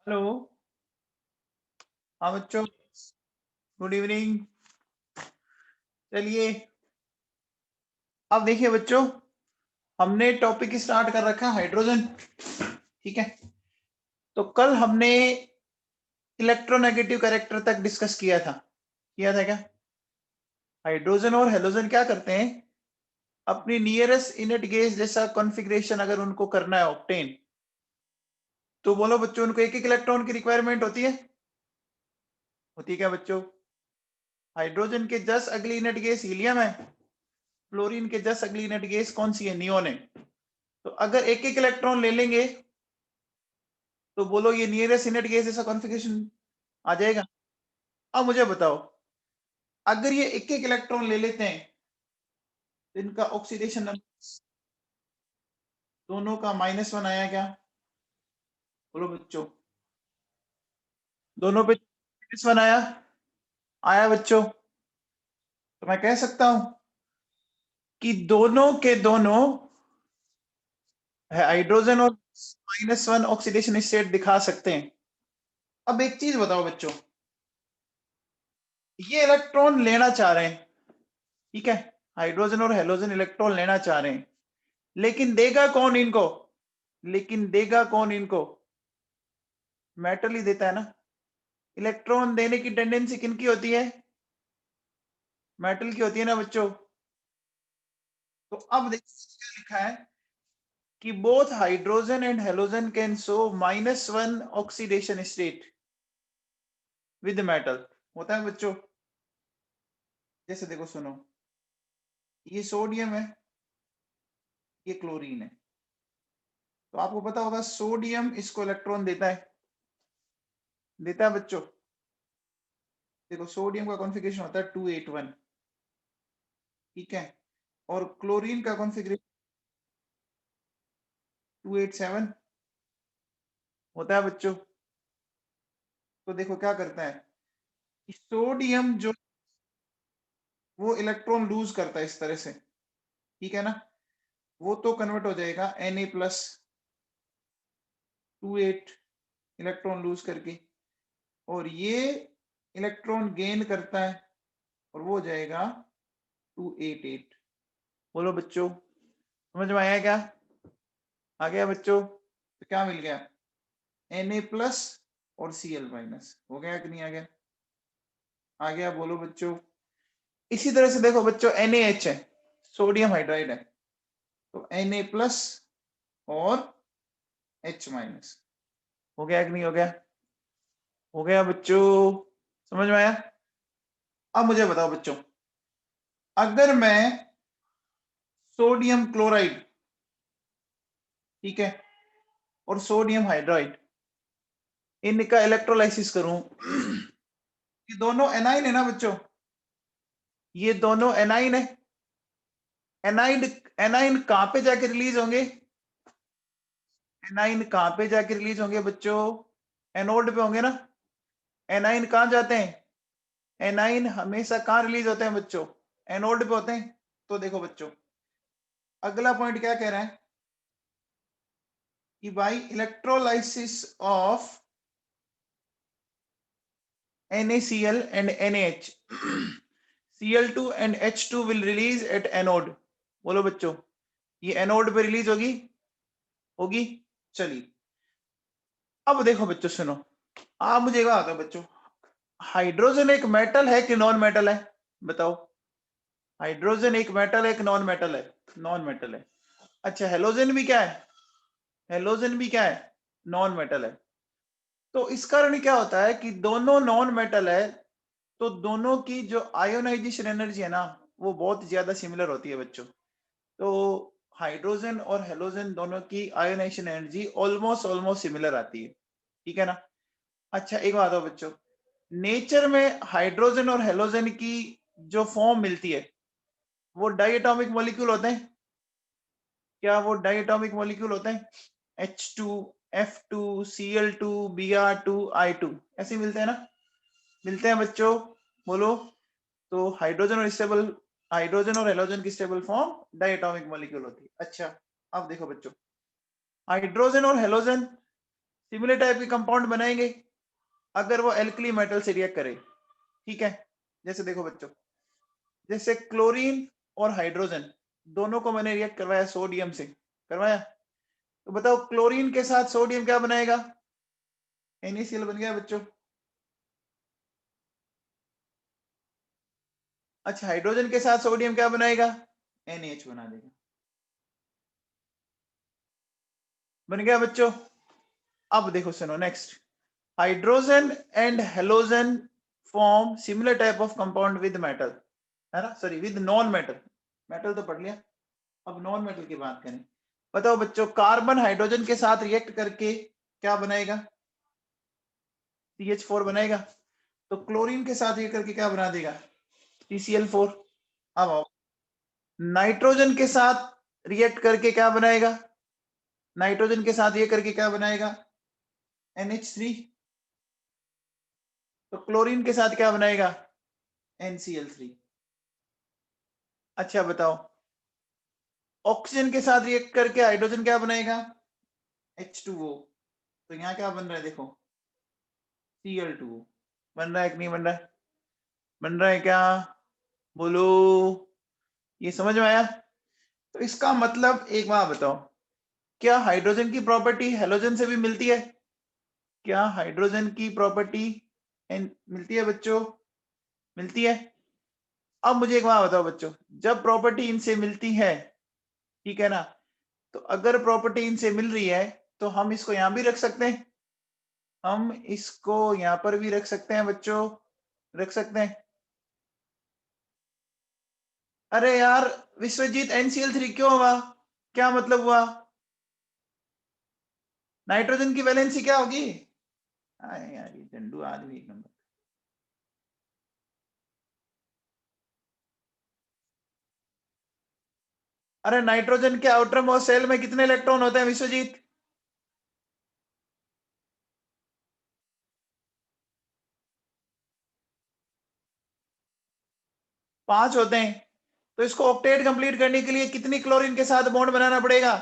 Hello. हाँ बच्चों, good evening. चलिए, अब देखिए बच्चों, हमने टॉपिक स्टार्ट कर रखा है हाइड्रोजन। ठीक है, तो कल हमने इलेक्ट्रोनेगेटिव कैरेक्टर तक डिस्कस किया था क्या? हाइड्रोजन और हेलोजन क्या करते हैं, अपनी नियरेस्ट इनेट गैस जैसा कॉन्फ़िगरेशन अगर उनको करना है ऑब्टेन, तो बोलो बच्चों, उनको एक एक इलेक्ट्रॉन की रिक्वायरमेंट होती है क्या बच्चों? हाइड्रोजन के जस्ट अगली इनेट गैस हीलियम है, फ्लोरीन के जस्ट अगली इनेट गैस कौन सी है? नियोन है। तो अगर एक एक इलेक्ट्रॉन ले लेंगे तो बोलो ये नियरेस्ट इनेट गैस जैसा कॉन्फ़िगरेशन आ जाएगा। अब मुझे बताओ, अगर ये एक एक इलेक्ट्रॉन ले लेते हैं तो इनका ऑक्सीडेशन नंबर दोनों का -1 आया क्या? बोलो बच्चों, दोनों पे -1 आया बच्चों। तो मैं कह सकता हूं कि दोनों के दोनों हाइड्रोजन और -1 ऑक्सीडेशन स्टेट दिखा सकते हैं। अब एक चीज बताओ बच्चों, ये इलेक्ट्रॉन लेना चाह रहे हैं, ठीक है, हाइड्रोजन और हेलोजन इलेक्ट्रॉन लेना चाह रहे हैं, लेकिन देगा कौन इनको? मेटल ही देता है ना। इलेक्ट्रॉन देने की टेंडेंसी किनकी होती है? मेटल की होती है ना बच्चों। तो अब देखिए क्या लिखा है कि both hydrogen and halogen can show -1 oxidation state with metal. होता है बच्चों। जैसे देखो सुनो, ये सोडियम है, ये क्लोरीन है। तो आपको पता होगा सोडियम इसको इलेक्ट्रॉन देता है बच्चों। देखो सोडियम का कॉन्फ़िगरेशन होता है 281, ठीक है, और क्लोरीन का कॉन्फ़िगरेशन 287 होता है बच्चों। तो देखो क्या करता है, सोडियम जो वो इलेक्ट्रॉन लूज करता है इस तरह से, ठीक है ना, वो तो कन्वर्ट हो जाएगा Na+28 इलेक्ट्रॉन लूज करके, और ये इलेक्ट्रॉन गेन करता है और वो हो जाएगा 288। बोलो बच्चों, समझ में आया क्या? आ गया बच्चों? तो क्या मिल गया? Na+ और Cl- हो गया कि नहीं आ गया? आ गया। बोलो बच्चों, इसी तरह से देखो बच्चों, NaH है, सोडियम हाइड्राइड है, तो Na+ और H-, हो गया कि नहीं हो गया? हो गया बच्चों, समझ में आया? अब मुझे बताओ बच्चों, अगर मैं सोडियम क्लोराइड, ठीक है, और सोडियम हाइड्राइड इनका इलेक्ट्रोलाइसिस करूं, ये दोनों एनाइन है ना बच्चों, ये दोनों एनाइन है। एनाइन एनाइन कहां पे जाके रिलीज होंगे? एनाइन कहां पे जाके रिलीज होंगे बच्चों? एनोड पे होंगे ना। एनाइन कहां जाते हैं? एनाइन हमेशा कहां रिलीज होते हैं बच्चों? एनोड पे होते हैं। तो देखो बच्चों, अगला पॉइंट क्या कह रहा है कि by electrolysis of NaCl and NaH, Cl2 and H2 will release at anode। बोलो बच्चों, ये एनोड पे रिलीज होगी। चलिए, अब देखो बच्चों सुनो, आप मुझे एक बात बताओ बच्चों, हाइड्रोजन एक मेटल है कि नॉन मेटल है? बताओ, हाइड्रोजन एक मेटल है कि नॉन मेटल है? नॉन मेटल है। अच्छा, हेलोजन भी क्या है? हेलोजन भी क्या है? नॉन मेटल है। तो इस कारण क्या होता है कि दोनों नॉन मेटल है, तो दोनों की जो आयोनाइजेशन एनर्जी है ना, वो बहुत ज्यादा सिमिलर होती है बच्चों। तो हाइड्रोजन और हेलोजन दोनों की ionisation energy almost almost similar आती है, ठीक है ना। अच्छा एक बात हो बच्चों, नेचर में हाइड्रोजन और हेलोजन की जो फॉर्म मिलती है वो डाइएटॉमिक मॉलिक्यूल होते हैं। क्या वो डाइएटॉमिक मॉलिक्यूल होते हैं? H2, F2, Cl2, Br2, I2 ऐसे मिलते हैं ना? मिलते हैं बच्चों, बोलो। तो हाइड्रोजन और हेलोजन की स्टेबल फॉर्म डाइएटॉमिक मॉलिक्यूल होती है। अच्छा, अब देखो बच्चों, हाइड्रोजन और हेलोजन सिमिलर टाइप के कंपाउंड बनाएंगे अगर वो एल्कली मेटल से रिएक्ट करे, ठीक है। जैसे देखो बच्चों, जैसे क्लोरीन और हाइड्रोजन दोनों को मैंने रिएक्ट करवाया सोडियम से, करवाया, तो बताओ क्लोरीन के साथ सोडियम क्या बनाएगा? NaCl बन गया बच्चों। अच्छा, हाइड्रोजन के साथ सोडियम क्या बनाएगा? NH बना देगा। बन गया बच्चों। अब देखो सुनो next, hydrogen and halogen form similar type of compound with metal, है ना, sorry with non metal, metal तो पढ़ लिया, अब नॉन मेटल की बात करें। बताओ बच्चों, कार्बन हाइड्रोजन के साथ रिएक्ट करके क्या बनाएगा? CH4 बनाएगा। तो क्लोरीन के साथ ये करके क्या बना देगा? TCl4। अब आओ, नाइट्रोजन के साथ रिएक्ट करके क्या बनाएगा? नाइट्रोजन के साथ ये करके क्या बनाएगा? NH3। तो क्लोरीन के साथ क्या बनाएगा? NCl3। अच्छा बताओ, ऑक्सीजन के साथ रिएक्ट करके हाइड्रोजन क्या बनाएगा? H2O। तो यहाँ क्या बन रहा है देखो, Cl2O। बन रहा है कि नहीं बन रहा है? बन रहा है क्या? बोलो, ये समझ में आया? तो इसका मतलब एक बात बताओ, क्या हाइड्रोजन की प्रॉपर्टी हेलोजन से भी मिलती है? क्या हाइड्रोजन की प्रॉपर्टी मिलती है बच्चों? मिलती है। अब मुझे एक बात बताओ बच्चों, जब प्रॉपर्टी इनसे मिलती है, ठीक है ना, तो अगर प्रॉपर्टी इनसे मिल रही है तो हम इसको यहां भी रख सकते हैं, हम इसको यहां पर भी रख सकते हैं बच्चों, रख सकते हैं। अरे यार विश्वजीत, NCl3 क्यों हुआ? क्या मतलब हुआ? नाइट्रोजन की वैलेंसी क्या होगी? अरे यार ये चंडू आदमी एक नंबर। अरे नाइट्रोजन के आउटर मोस्ट शेल में कितने इलेक्ट्रॉन होते हैं विश्वजीत? 5 होते हैं। तो इसको ऑक्टेट कंप्लीट करने के लिए कितनी क्लोरीन के साथ बॉन्ड बनाना पड़ेगा?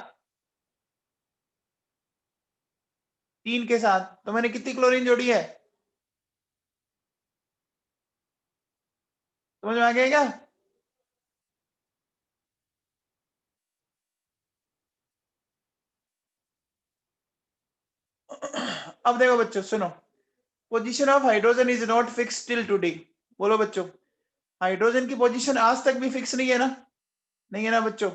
3 के साथ। तो मैंने कितनी क्लोरीन जोड़ी है? समझ में आ गया क्या? अब देखो बच्चों सुनो, position of hydrogen is not fix till today. बोलो बच्चों, हाइड्रोजन की पोजीशन आज तक भी फिक्स नहीं है ना? नहीं है ना बच्चों?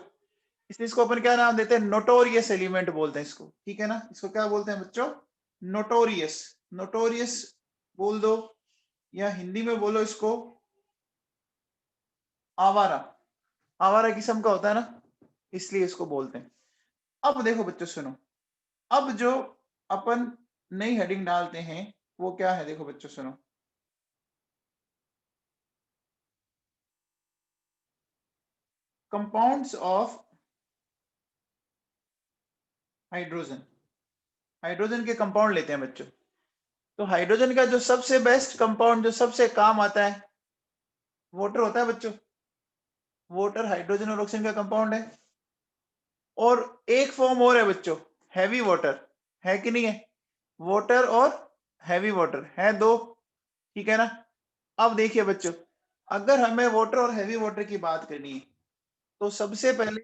इसलिए इसको अपन क्या नाम देते हैं? नोटोरियस एलिमेंट बोलते हैं इसको, ठीक है ना। इसको क्या बोलते हैं बच्चों? नोटोरियस। नोटोरियस बोल दो, या हिंदी में बोलो इसको आवारा। आवारा किस्म का होता है ना, इसलिए इसको बोलते हैं। अब देखो बच्चों सुनो, अब जो अपन नई हेडिंग डालते हैं वो क्या है? देखो बच्चों सुनो, कंपाउंड्स ऑफ हाइड्रोजन। हाइड्रोजन के कंपाउंड लेते हैं बच्चों। तो हाइड्रोजन का जो सबसे बेस्ट कंपाउंड, जो सबसे काम आता है, वाटर होता है बच्चों। वाटर हाइड्रोजन और ऑक्सीजन का कंपाउंड है। और एक फॉर्म और है बच्चों, हैवी वाटर, है कि नहीं है? वाटर और हैवी वाटर है दो, ठीक है ना। अब देखिए बच्चों, अगर हमें वाटर और हैवी वाटर की बात करनी है तो सबसे पहले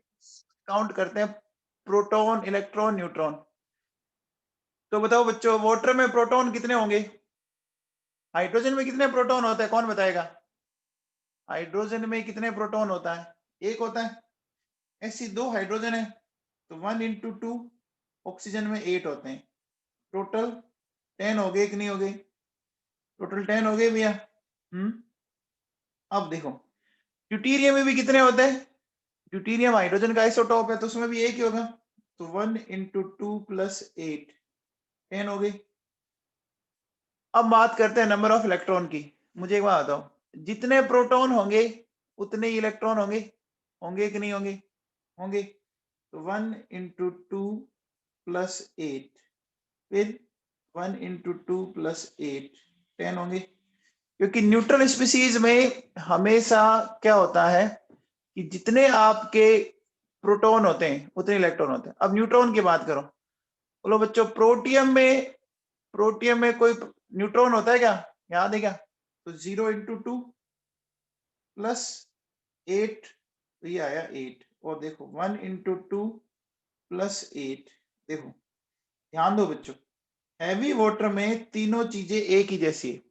काउंट करते हैं प्रोटॉन, इलेक्ट्रॉन, न्यूट्रॉन। तो बताओ बच्चों, वाटर में प्रोटॉन कितने होंगे? हाइड्रोजन में कितने प्रोटॉन होता है, कौन बताएगा? हाइड्रोजन में कितने प्रोटॉन होता है? एक होता है। ऐसी दो हाइड्रोजन है तो 1 × 2। ऑक्सीजन में 8 होते हैं। टोटल 10 हो गए कि नहीं हो गए? टोटल 10 हो गए भैया। अब देखो, ड्यूटीरियम में भी कितने होते हैं? ड्यूटीरियम हाइड्रोजन का आइसोटॉप है तो उसमें भी एक ही होगा। तो 1 × 2 + 8, 10 हो गई। अब बात करते हैं नंबर ऑफ इलेक्ट्रॉन की। मुझे एक बात बताओ, जितने प्रोटॉन होंगे उतने ही इलेक्ट्रॉन होंगे, होंगे कि नहीं होंगे? होंगे। तो 1 × 2 + 8, फिर 1 × 2 + 8, 10 होंगे। क्योंकि न्यूट्रल स्पीसीज में हमेशा क्या होता है कि जितने आपके प्रोटॉन होते हैं उतने इलेक्ट्रॉन होते हैं। अब न्यूट्रॉन की बात करो, बोलो बच्चों, प्रोटियम में प्रोटियम में कोई न्यूट्रॉन होता है क्या, याद है क्या? तो 0 इंटू 2 प्लस 8, तो ये आया 8। और देखो 1 इंटू 2 प्लस 8। देखो ध्यान दो बच्चों, हैवी वाटर में तीनों चीजें एक ही जैसी है।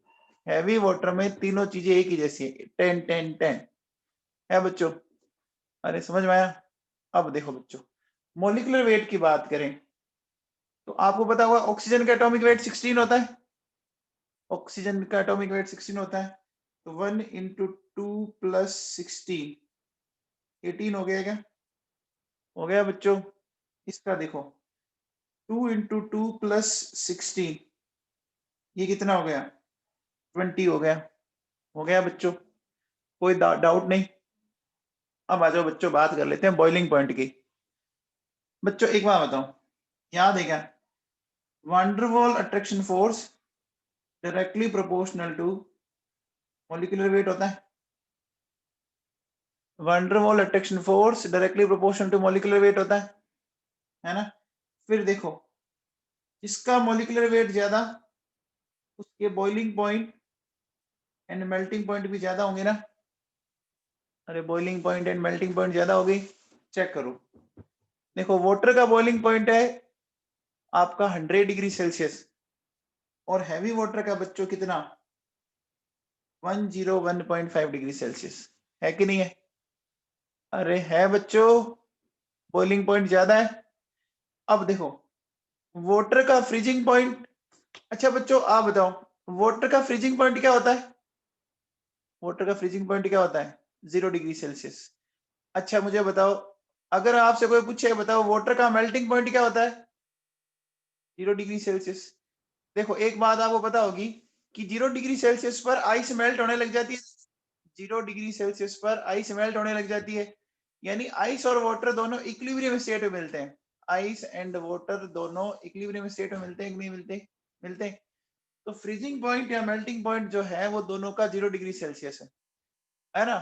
हैवी वाटर में तीनों चीजें एक ही जैसी है, 10 10 10 है बच्चों। अरे समझ में आया? अब देखो बच्चों, मोलिकुलर वेट की बात करें तो आपको पता होगा ऑक्सीजन का एटॉमिक वेट 16 होता है। ऑक्सीजन का एटॉमिक वेट 16 होता है। तो 1 इंटू 2 प्लस 16, 18 हो गया क्या? हो गया बच्चों। इसका देखो 2 इंटू 2 प्लस 16, ये कितना हो गया? 20 हो गया। हो गया बच्चों, कोई डाउट नहीं। अब आ जाओ बच्चों, बात कर लेते हैं बॉइलिंग पॉइंट की। बच्चों एक बात बताओ, याद है क्या? Van attraction force directly proportional to molecular weight होता है। Van attraction force directly proportional to molecular weight होता है ना? फिर देखो, जिसका मॉलिक्यूलर वेट ज्यादा उसके boiling point and melting point भी ज्यादा होंगे ना? अरे boiling point and melting point ज्यादा होगी, चेक करो। देखो वाटर का बॉइलिंग पॉइंट है आपका 100 डिग्री सेल्सियस, और हैवी वाटर का बच्चों कितना? 101.5 डिग्री सेल्सियस, है कि नहीं है? अरे है बच्चों, बॉइलिंग पॉइंट ज्यादा है। अब देखो वाटर का फ्रीजिंग पॉइंट, अच्छा बच्चों आप बताओ वाटर का फ्रीजिंग पॉइंट क्या होता है? वाटर का फ्रीजिंग पॉइंट क्या होता है? 0 डिग्री सेल्सियस। अच्छा मुझे बताओ, अगर आपसे कोई पूछे बताओ वाटर का मेल्टिंग पॉइंट क्या होता है? 0 डिग्री सेल्सियस। देखो एक बात आपको पता होगी कि 0 डिग्री सेल्सियस पर आइस मेल्ट होने लग जाती है। 0 डिग्री सेल्सियस पर आइस मेल्ट होने लग जाती है, यानी आइस और वाटर दोनों इक्विलिब्रियम स्टेट में मिलते हैं। आइस एंड वाटर दोनों इक्विलिब्रियम स्टेट में मिलते हैं कि नहीं मिलते? मिलते हैं। तो फ्रीजिंग पॉइंट या मेल्टिंग पॉइंट जो है वो दोनों का 0 डिग्री सेल्सियस है ना?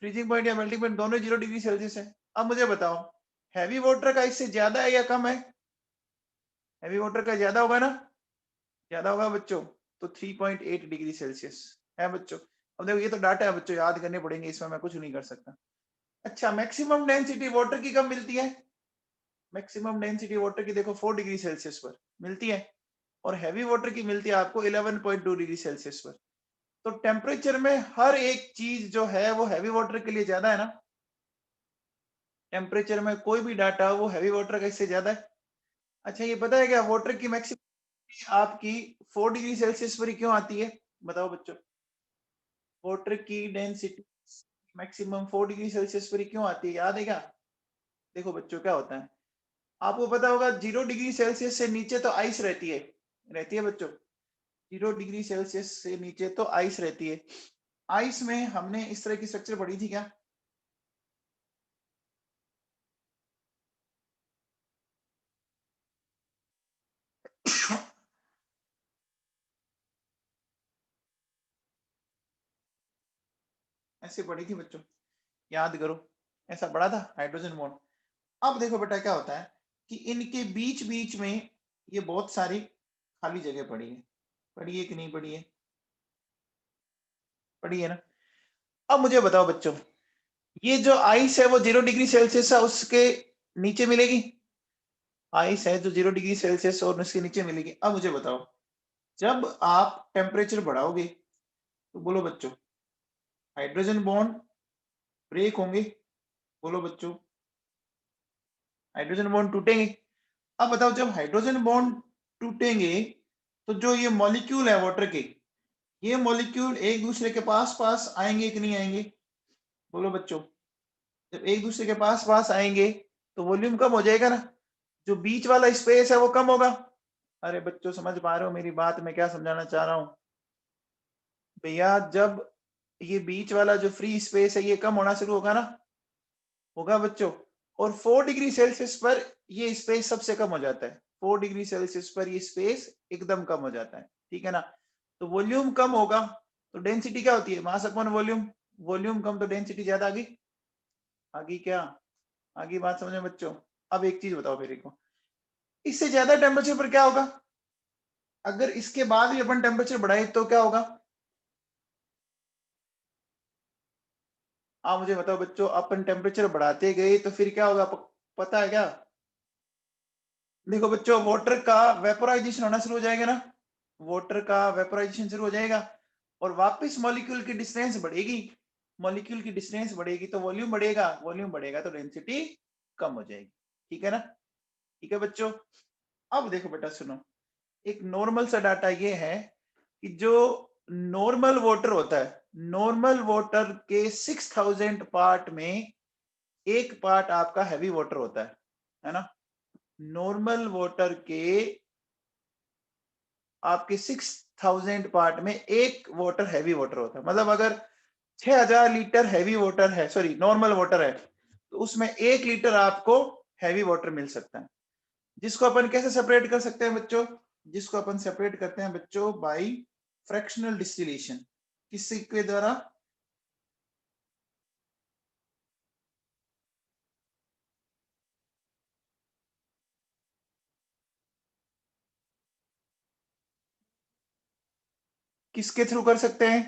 फ्रीजिंग पॉइंट या मेल्टिंग पॉइंट दोनों 0 डिग्री सेल्सियस है। अब मुझे बताओ हैवी वाटर का इससे ज्यादा है या कम है? हैवी वाटर का ज्यादा होगा ना? ज्यादा होगा बच्चों, तो 3.8 डिग्री सेल्सियस है बच्चों। अब देखो ये तो डाटा है बच्चों, याद करने पड़ेंगे, इसमें मैं कुछ नहीं कर सकता। अच्छा मैक्सिमम डेंसिटी वाटर की कब मिलती है? मैक्सिमम डेंसिटी वाटर की देखो 4 डिग्री सेल्सियस पर मिलती है, और हैवी वाटर की मिलती है आपको 11.2 डिग्री सेल्सियस पर। तो टेम्परेचर में हर एक चीज जो है वो हैवी वाटर के लिए ज्यादा है ना? टेम्परेचर में कोई भी डाटा वो हैवी वाटर का इससे ज्यादा है। अच्छा ये पता है क्या वाटर की मैक्सिमम आपकी 4 डिग्री सेल्सियस पर ही क्यों आती है? बताओ बच्चों, वाटर की डेंसिटी मैक्सिमम 4 डिग्री सेल्सियस पर ही क्यों आती है, याद है क्या? देखो बच्चों क्या होता है, आपको पता होगा 0 डिग्री सेल्सियस से नीचे तो आइस रहती है बच्चों। 0 डिग्री सेल्सियस से नीचे तो आइस रहती है। आइस में हमने इस तरह की स्ट्रक्चर पढ़ी थी क्या? ऐसे पढ़ी थी बच्चों, याद करो। ऐसा पढ़ा था हाइड्रोजन बॉन्ड। अब देखो बेटा क्या होता है कि इनके बीच बीच में ये बहुत सारी खाली जगह पड़ी है। पड़ी है कि नहीं पड़ी है? पड़ी है ना? अब मुझे बताओ बच्चों, ये जो आइस है वो 0 डिग्री सेल्सियस है उसके नीचे मिलेगी? आइस है जो 0 डिग्री सेल्सियस और उसके नीचे मिलेगी। अब मुझे बताओ, जब आप टेम्परेचर बढ़ाओगे तो बोलो बच्चों हाइड्रोजन बॉन्ड ब्रेक होंगे? बोलो बच्चों हाइड्रोजन बॉन्ड टूटेंगे? अब बताओ जब हाइड्रोजन बॉन्ड टूटेंगे तो जो ये मॉलिक्यूल है वाटर के, ये मॉलिक्यूल एक दूसरे के पास पास आएंगे कि नहीं आएंगे? बोलो बच्चों, जब एक दूसरे के पास पास आएंगे तो वॉल्यूम कम हो जाएगा ना? जो बीच वाला स्पेस है वो कम होगा। अरे बच्चों समझ पा रहे हो मेरी बात, मैं क्या समझाना चाह रहा हूँ? भैया जब ये बीच वाला जो फ्री स्पेस है ये कम होना शुरू होगा ना? होगा बच्चों। और 4 डिग्री सेल्सियस पर ये स्पेस सबसे कम हो जाता है। 4 डिग्री सेल्सियस पर ये स्पेस एकदम कम हो जाता है, ठीक है ना? तो वॉल्यूम कम होगा तो डेंसिटी क्या होती है? Mass upon volume. वॉल्यूम कम तो डेंसिटी ज्यादा आगी। आगी क्या? आगी बात समझे बच्चों? अब एक चीज बताओ मेरे को, इससे ज्यादा टेम्परेचर पर क्या होगा? अगर इसके बाद भी अपन टेम्परेचर बढ़ाए तो क्या होगा? आप मुझे बताओ बच्चों, अपन टेम्परेचर बढ़ाते गए तो फिर क्या होगा, पता है क्या? देखो बच्चों, वाटर का वेपोराइजेशन होना शुरू हो जाएगा ना, वाटर का वेपोराइजेशन शुरू हो जाएगा और वापस मॉलिक्यूल की डिस्टेंस बढ़ेगी, मॉलिक्यूल की डिस्टेंस बढ़ेगी तो वॉल्यूम बढ़ेगा, वॉल्यूम बढ़ेगा तो डेंसिटी कम हो जाएगी। ठीक है ना? ठीक है बच्चों, अब देखो बेटा सुनो, एक नॉर्मल सा डाटा ये है कि जो नॉर्मल वाटर होता है, नॉर्मल वाटर के 6000 पार्ट में एक पार्ट आपका हैवी वाटर होता है ना? नॉर्मल वाटर के आपके 6000 पार्ट में एक वाटर हैवी वाटर होता है। मतलब अगर 6000 लीटर हैवी वाटर है, सॉरी नॉर्मल वाटर है, तो उसमें 1 लीटर आपको हैवी वाटर मिल सकता है, जिसको अपन कैसे सेपरेट कर सकते हैं बच्चों? जिसको अपन सेपरेट करते हैं बच्चों बाय फ्रैक्शनल डिस्टिलेशन। किसके द्वारा? किसके थ्रू कर सकते हैं?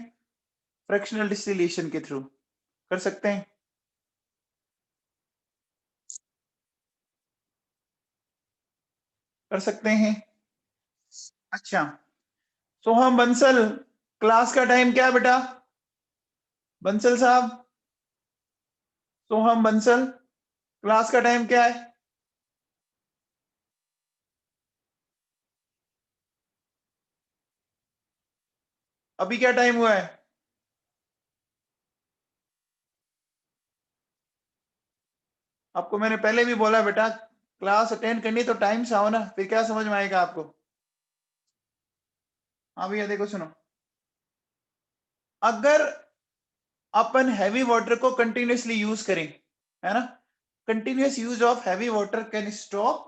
फ्रैक्शनल डिस्टिलेशन के थ्रू कर सकते हैं। कर सकते हैं। अच्छा, सोहम बंसल, क्लास का टाइम क्या है बेटा? बंसल साहब, सोहम बंसल, क्लास का टाइम क्या है? अभी क्या टाइम हुआ है? आपको मैंने पहले भी बोला बेटा, क्लास अटेंड करनी तो टाइम से आओ ना, फिर क्या समझ में आएगा आपको? हाँ भैया देखो सुनो, अगर अपन हैवी वाटर को कंटिन्यूसली यूज करें, है ना, continuous use of heavy water can stop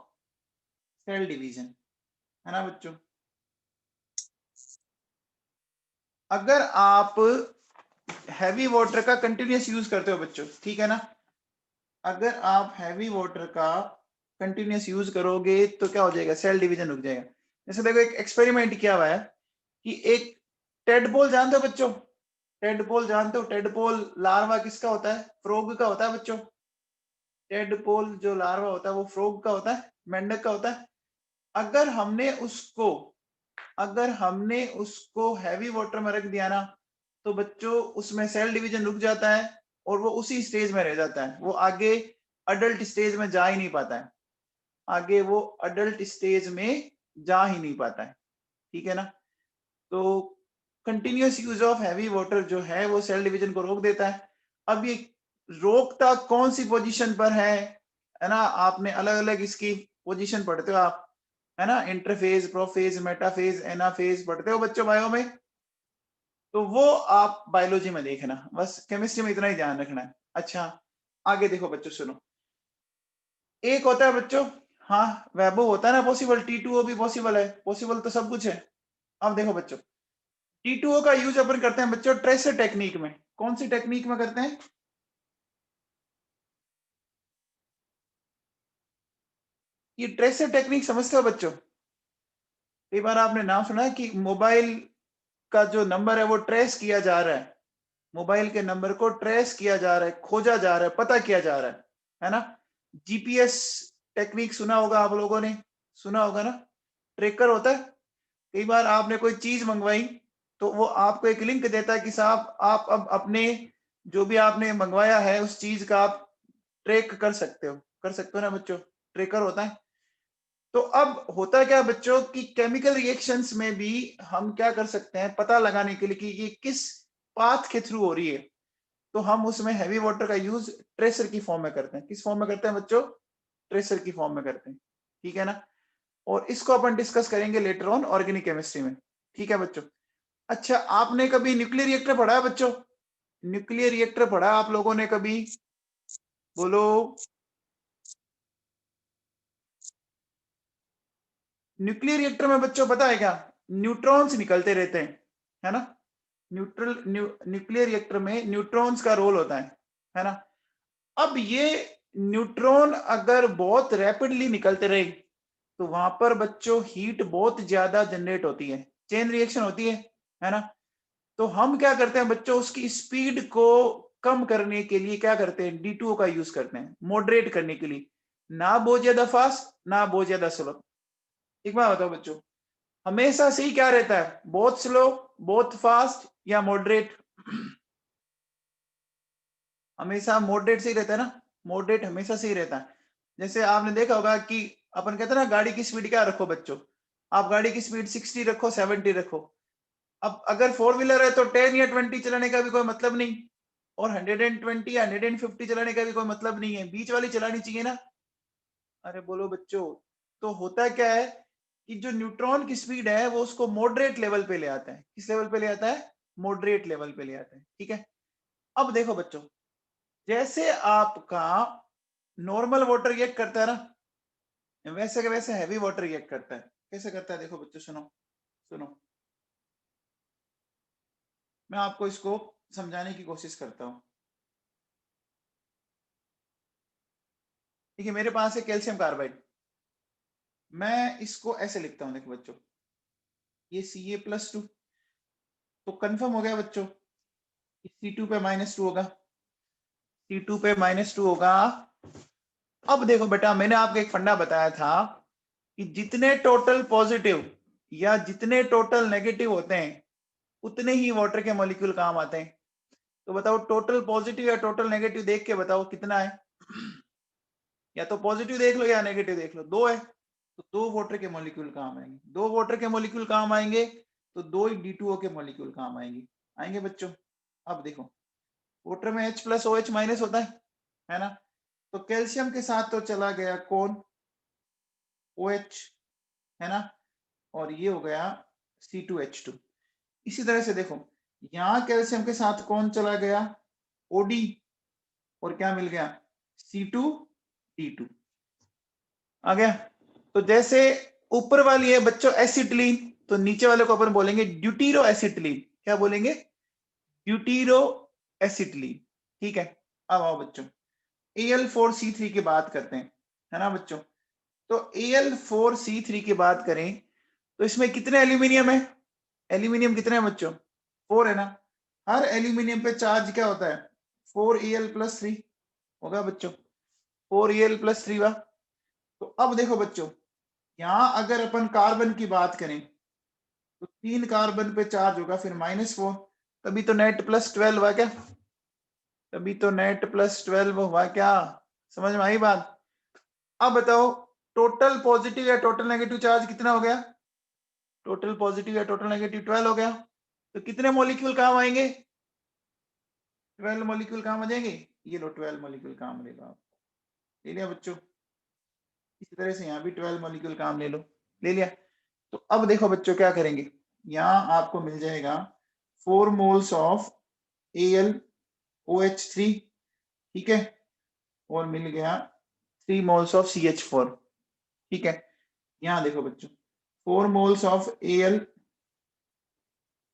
cell division, है ना बच्चों? अगर आप हैवी वाटर का कंटिन्यूस यूज करते हो बच्चों, ठीक है ना, अगर आप हैवी वाटर का कंटिन्यूस यूज करोगे तो क्या हो जाएगा? सेल डिवीजन रुक जाएगा। जैसे देखो एक एक्सपेरिमेंट किया हुआ है कि एक टेडपोल जानते हो बच्चों? टेडपोल जानते हो? टेडपोल लार्वा किसका होता है? फ्रॉग का होता है बच्चों। टेडपोल जो लार्वा होता है वो फ्रॉग का होता है, मेंढक का होता है। अगर हमने उसको अगर हमने उसको हैवी वाटर में रख दिया ना, तो बच्चों उसमें सेल डिवीजन रुक जाता है और वो उसी स्टेज में रह जाता है, वो आगे अडल्ट स्टेज में जा ही नहीं पाता है, आगे वो अडल्ट स्टेज में जा ही नहीं पाता है। ठीक है ना? तो continuous use of heavy water जो है वो सेल डिवीजन को रोक देता है। अब ये रोकता कौन सी पोजीशन पर है ना? आपने अलग अलग इसकी पोजीशन पढ़ते हो आप, है ना, इंटरफेज, प्रोफेज, मेटाफेज, एनाफेज पढ़ते हो बच्चों बायो में, तो वो आप बायोलॉजी में देखना, बस केमिस्ट्री में इतना ही ध्यान रखना है। अच्छा, आगे देखो बच्चों सुनो, एक होता है बच्चों, हाँ वैभव होता है ना पॉसिबल, T2O भी पॉसिबल है, पॉसिबल तो सब कुछ है। अब देखो बच्चों, T2O का यूज अपन करते हैं बच्चों ट्रेसर टेक्निक में। कौन सी टेक्निक में करते हैं? ये ट्रेसर टेक्निक समझते हो बच्चों? कई बार आपने नाम सुना है कि मोबाइल का जो नंबर है वो ट्रेस किया जा रहा है, मोबाइल के नंबर को ट्रेस किया जा रहा है, खोजा जा रहा है, पता किया जा रहा है ना? जीपीएस टेक्निक सुना होगा आप लोगों ने, सुना होगा ना? ट्रेकर होता है, कई बार आपने कोई चीज मंगवाई तो वो आपको एक लिंक देता है कि साहब आप अब अपने जो भी आपने मंगवाया है उस चीज का आप ट्रैक कर सकते हो, कर सकते हो ना बच्चों? ट्रेकर होता है। तो अब होता है क्या बच्चों कि केमिकल रिएक्शंस में भी हम क्या कर सकते हैं पता लगाने के लिए कि ये किस पाथ के थ्रू हो रही है, तो हम उसमें हैवी वाटर का यूज ट्रेसर की फॉर्म में करते हैं। किस फॉर्म में करते हैं बच्चों? ट्रेसर की फॉर्म में करते हैं। ठीक है ना? और इसको अपन डिस्कस करेंगे लेटर ऑन ऑर्गेनिक केमिस्ट्री में। ठीक है बच्चों? अच्छा, आपने कभी न्यूक्लियर रिएक्टर पढ़ा है बच्चों? न्यूक्लियर रिएक्टर पढ़ा आप लोगों ने कभी? बोलो। न्यूक्लियर रिएक्टर में बच्चों पता है क्या, न्यूट्रॉन्स निकलते रहते हैं, है ना? न्यूक्लियर रिएक्टर में न्यूट्रॉन्स का रोल होता है ना? अब ये न्यूट्रॉन अगर बहुत रैपिडली निकलते रहे, तो वहां पर बच्चों हीट बहुत ज्यादा जनरेट होती है, चेन रिएक्शन होती है ना। तो हम क्या करते हैं बच्चों, उसकी स्पीड को कम करने के लिए क्या करते हैं, D2O का यूज करते हैं, मॉडरेट करने के लिए, ना बहुत ज्यादा फास्ट ना बहुत ज्यादा स्लो। एक बात बताओ बच्चों, हमेशा सही क्या रहता है, बहुत स्लो, बहुत फास्ट या मॉडरेट? हमेशा मॉडरेट सही रहता है ना, मॉडरेट हमेशा सही रहता है। जैसे आपने देखा होगा कि अपन कहते हैं ना गाड़ी की स्पीड क्या रखो बच्चों, आप गाड़ी की स्पीड 60 रखो, 70 रखो। अब अगर 4 व्हीलर है तो 10 या 20 चलाने का भी कोई मतलब नहीं, और 120 या 150 चलाने का भी कोई मतलब नहीं है, बीच वाली चलानी चाहिए ना। अरे बोलो बच्चों, तो होता क्या है कि जो न्यूट्रॉन की स्पीड है वो उसको मॉडरेट लेवल पे ले आता है। किस लेवल पे ले आता है, मॉडरेट लेवल पे ले आता है, ठीक है। अब देखो बच्चों, जैसे आपका नॉर्मल वाटर रिएक्ट करता है ना, वैसे के वैसे हैवी वाटर रिएक्ट करता है। कैसे करता है देखो बच्चों, सुनो सुनो, मैं आपको इसको समझाने की कोशिश करता हूं। ठीक है, मेरे पास है कैल्शियम कार्बाइड, मैं इसको ऐसे लिखता हूं, देखो बच्चों, ये Ca+2, तो कंफर्म हो गया बच्चों, C2 पे -2 होगा, C2 पे -2 होगा। अब देखो बेटा, मैंने आपको एक फंडा बताया था कि जितने टोटल पॉजिटिव या जितने टोटल नेगेटिव होते हैं उतने ही वाटर के मॉलिक्यूल काम आते हैं। तो बताओ, टोटल पॉजिटिव या टोटल नेगेटिव देख के बताओ कितना है। या तो पॉजिटिव देख लो या नेगेटिव देख लो, 2 है तो 2 वाटर के मॉलिक्यूल काम आएंगे, 2 वाटर के मॉलिक्यूल काम आएंगे तो 2 ही D2O के मॉलिक्यूल काम आएंगे, आएंगे बच्चों। अब देखो, वाटर में H+OH- होता है ना, तो कैल्शियम के साथ तो चला गया कौन, OH, है ना, और ये हो गया C2H2। इसी तरह से देखो, यहां कैल्शियम के साथ कौन चला गया, OD, और क्या मिल गया, C2D2 आ गया। तो जैसे ऊपर वाली है बच्चों एसिटिलीन, तो नीचे वाले को अपन बोलेंगे ड्यूटीरो एसिटिलीन। क्या बोलेंगे, ड्यूटीरो एसिटिलीन, ठीक है। अब आओ बच्चों, Al4C3 की बात करते हैं, है ना बच्चों। तो Al4C3 की बात करें तो इसमें कितने एल्यूमिनियम है, एल्यूमिनियम कितने हैं बच्चों, 4 है ना। हर एल्यूमिनियम पे चार्ज क्या होता है, 4Al+3 होगा बच्चों, 4Al+3 हुआ। तो अब देखो बच्चों, यहां अगर अपन कार्बन की बात करें तो 3 कार्बन पे चार्ज होगा, फिर -4, तभी तो नेट +12 हुआ क्या, तभी तो नेट +12 हुआ क्या, समझ में आई बात। अब बताओ, टोटल पॉजिटिव या टोटल नेगेटिव चार्ज कितना हो गया, टोटल पॉजिटिव या टोटल नेगेटिव 12 हो गया। तो कितने मॉलिक्यूल काम आएंगे, 12 मॉलिक्यूल काम आ जाएंगे। ये लो 12 मॉलिक्यूल काम लेगा, ले लिया बच्चों। इसी तरह से यहाँ भी 12 मॉलिक्यूल काम ले लो, ले लिया। तो अब देखो बच्चों क्या करेंगे, यहाँ आपको मिल जाएगा 4 मोल्स ऑफ AlOH3, ठीक है, और मिल गया 3 मोल्स ऑफ CH4, ठीक है। यहाँ देखो बच्चों, 4 मोल्स ऑफ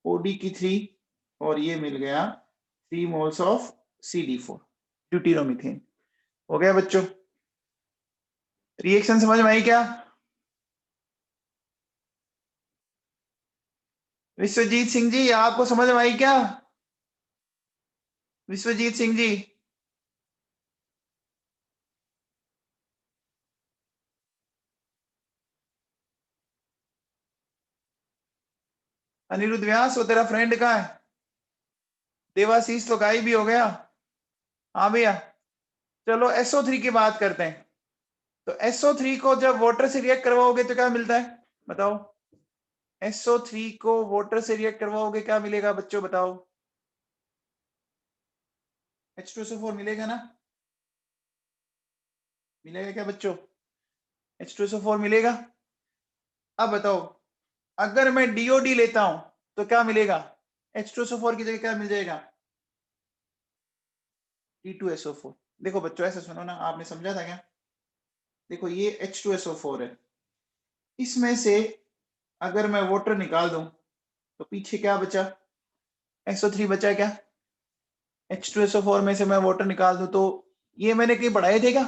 AlOD3 और ये मिल गया 3 मोल्स ऑफ CD4, ड्यूटीरोमीथेन। हो गया बच्चों, रिएक्शन समझ में आई क्या, विश्वजीत सिंह जी आपको समझ में आई क्या, विश्वजीत सिंह जी। अनिरुद्ध व्यास, वो तेरा फ्रेंड कहाँ है, देवाशीष तो गायब भी हो गया। हाँ भैया, चलो SO3 की बात करते हैं। तो SO3 को जब वाटर से रिएक्ट करवाओगे तो क्या मिलता है, बताओ, SO3 को वाटर से रिएक्ट करवाओगे क्या मिलेगा बच्चों, बताओ, H2SO4 मिलेगा ना, मिलेगा क्या बच्चों, H2SO4 मिलेगा। अब बताओ, अगर मैं DOD लेता हूं तो क्या मिलेगा, H2SO4 की जगह क्या मिल जाएगा, D2SO4। देखो बच्चों ऐसे सुनो ना, आपने समझा था क्या, देखो ये H2SO4 है, इसमें से अगर मैं वाटर निकाल दूं तो पीछे क्या बचा, SO3 बचा क्या, H2SO4 में से मैं वाटर निकाल दूं तो ये मैंने कहीं पढ़ाए थे क्या,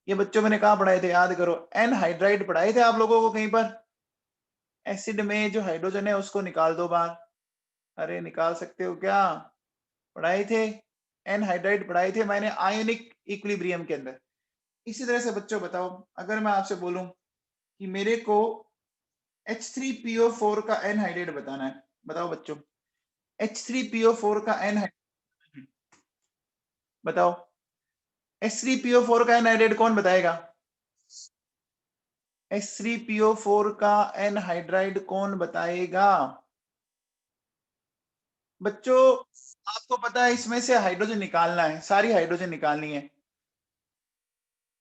ये बच्चों मैंने कहा पढ़ाए थे, याद करो, एनहाइड्राइड पढ़ाए थे आप लोगों को कहीं पर। एसिड में जो हाइड्रोजन है उसको निकाल दो बाहर। अरे निकाल सकते हो क्या? पढ़ाए थे, एनहाइड्राइड पढ़ाए थे मैंने आयनिक इक्विलिब्रियम के अंदर। इसी तरह से बच्चों बताओ, अगर मैं आपसे बोलूं कि मेरे को H3PO4 का एनहाइड्राइड बताना है, बताओ बच्चों, H3PO4 का एनहाइड्राइड बताओ। H3PO4 का एनहाइड्राइड कौन बताएगा? H3PO4 का एनहाइड्राइड कौन बताएगा? बच्चों आपको पता है इसमें से हाइड्रोजन निकालना है, सारी हाइड्रोजन निकालनी है,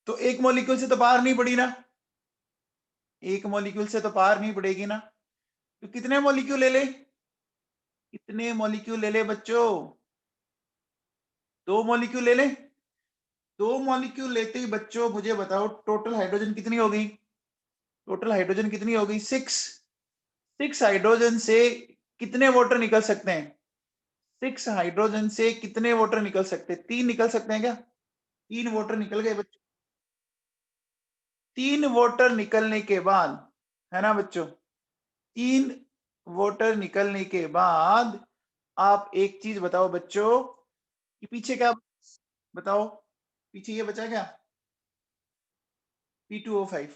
तो एक मॉलिक्यूल से तो पार नहीं पड़ी ना, एक मॉलिक्यूल से तो पार नहीं पड़ेगी ना, तो कितने मॉलिक्यूल ले ले? कितने मॉलिक्यूल ले ले बच्चों? 2 मॉलिक्यूल ले ले। 2 मॉलिक्यूल लेते ही बच्चों मुझे बताओ टोटल हाइड्रोजन कितनी हो गई? टोटल हाइड्रोजन कितनी हो गई? 6। 6 हाइड्रोजन से कितने वाटर निकल सकते हैं? 6 हाइड्रोजन से कितने वाटर निकल सकते हैं? 3 निकल सकते हैं क्या? 3 वाटर निकल गए बच्चों। 3 वाटर निकलने के बाद, है ना बच्चों, 3 वाटर निकलने के बाद आप एक चीज बताओ बच्चों कि पीछे क्या, बताओ पीछे ये बचा क्या? P2O5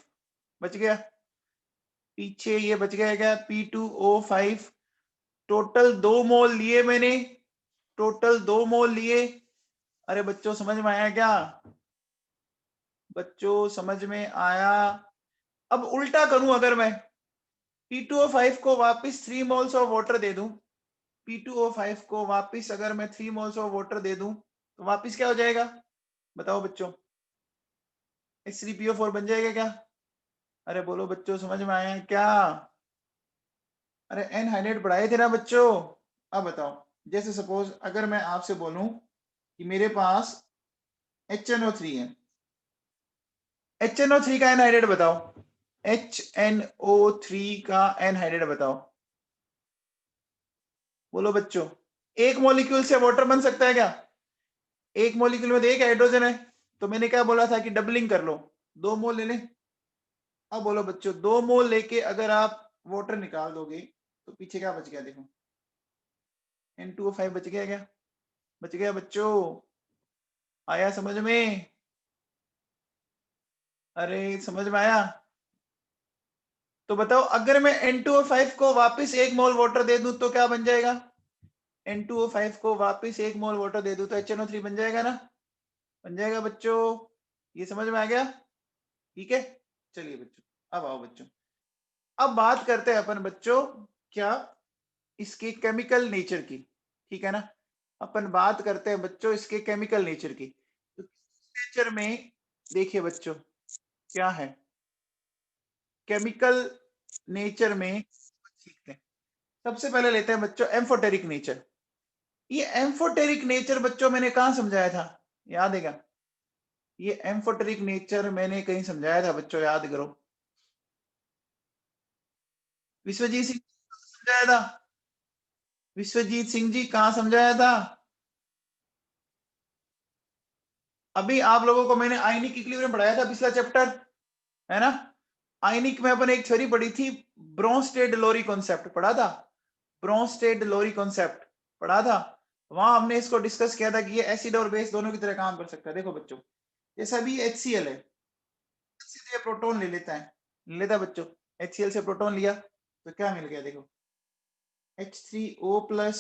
बच गया, पीछे ये बच गया क्या? P2O5। टोटल 2 मोल लिए मैंने, टोटल 2 मोल लिए। अरे बच्चों समझ में आया क्या? बच्चों समझ में आया? अब उल्टा करूं, अगर मैं P2O5 को वापस 3 मोल्स ऑफ वाटर दे दूं, P2O5 को वापस अगर मैं 3 मोल्स ऑफ वाटर दे दूं तो वापस क्या हो जाएगा? बताओ बच्चों, H3PO4 बन जाएगा क्या? अरे बोलो बच्चों, समझ में आया क्या? अरे एनहाइड्राइड पढ़ाए थे ना बच्चों। अब बताओ, जैसे सपोज अगर मैं आपसे बोलूं कि मेरे पास HNO3 है, HNO3 का एनहाइड्राइड बताओ, HNO3 का एनहाइड्राइड बताओ, बोलो बच्चों। एक मॉलिक्यूल से वाटर बन सकता है क्या? एक मॉलिक्यूल में तो एक हाइड्रोजन है, तो मैंने क्या बोला था कि डबलिंग कर लो, 2 मोल ले लें। अब बोलो बच्चों, 2 मोल लेके अगर आप वाटर निकाल दोगे तो पीछे क्या बच गया? देखो N2O5 बच गया क्या? बच गया बच्चों? आया समझ में? अरे समझ में आया? तो बताओ अगर मैं N2O5 को वापस 1 मोल वाटर दे दूं तो क्या बन जाएगा? N2O5 को वापस 1 मोल वाटर दे दूं तो HNO3 बन जाएगा ना? बन जाएगा बच्चों? ये समझ में आ गया? ठीक है, चलिए बच्चों, अब आओ बच्चों, अब बात करते हैं अपन बच्चों क्या, इसके केमिकल नेचर की। ठीक है ना? अपन बात करते हैं बच्चों इसके केमिकल नेचर की। तो नेचर में देखिए बच्चों क्या है, केमिकल नेचर में सीखते हैं। सबसे पहले लेते हैं बच्चों एम्फोटेरिक नेचर। ये एम्फोटेरिक नेचर बच्चों मैंने कहां समझाया था? याद है क्या? ये एम्फोटेरिक नेचर मैंने कहीं समझाया था बच्चों, याद करो। विश्वजीत सिंह समझाया था? विश्वजीत सिंह जी कहां समझाया था? अभी आप लोगों को मैंने आयनिक इक्विलिब्रियम पढ़ाया था पिछला चैप्टर, है ना? आयनिक में अपन एक थ्योरी पढ़ी थी, ब्रोंस्टेड-लोरी कॉन्सेप्ट पढ़ा था, ब्रोंस्टेड-लोरी कॉन्सेप्ट पढ़ा था। वहां हमने इसको डिस्कस किया था कि ये एसिड और बेस दोनों की तरह काम कर सकता है। देखो बच्चों, ये सभी HCl है, सीधे प्रोटॉन ले लेता है, ले लेता बच्चों, HCl से प्रोटॉन लिया तो क्या मिल गया? देखो H3O+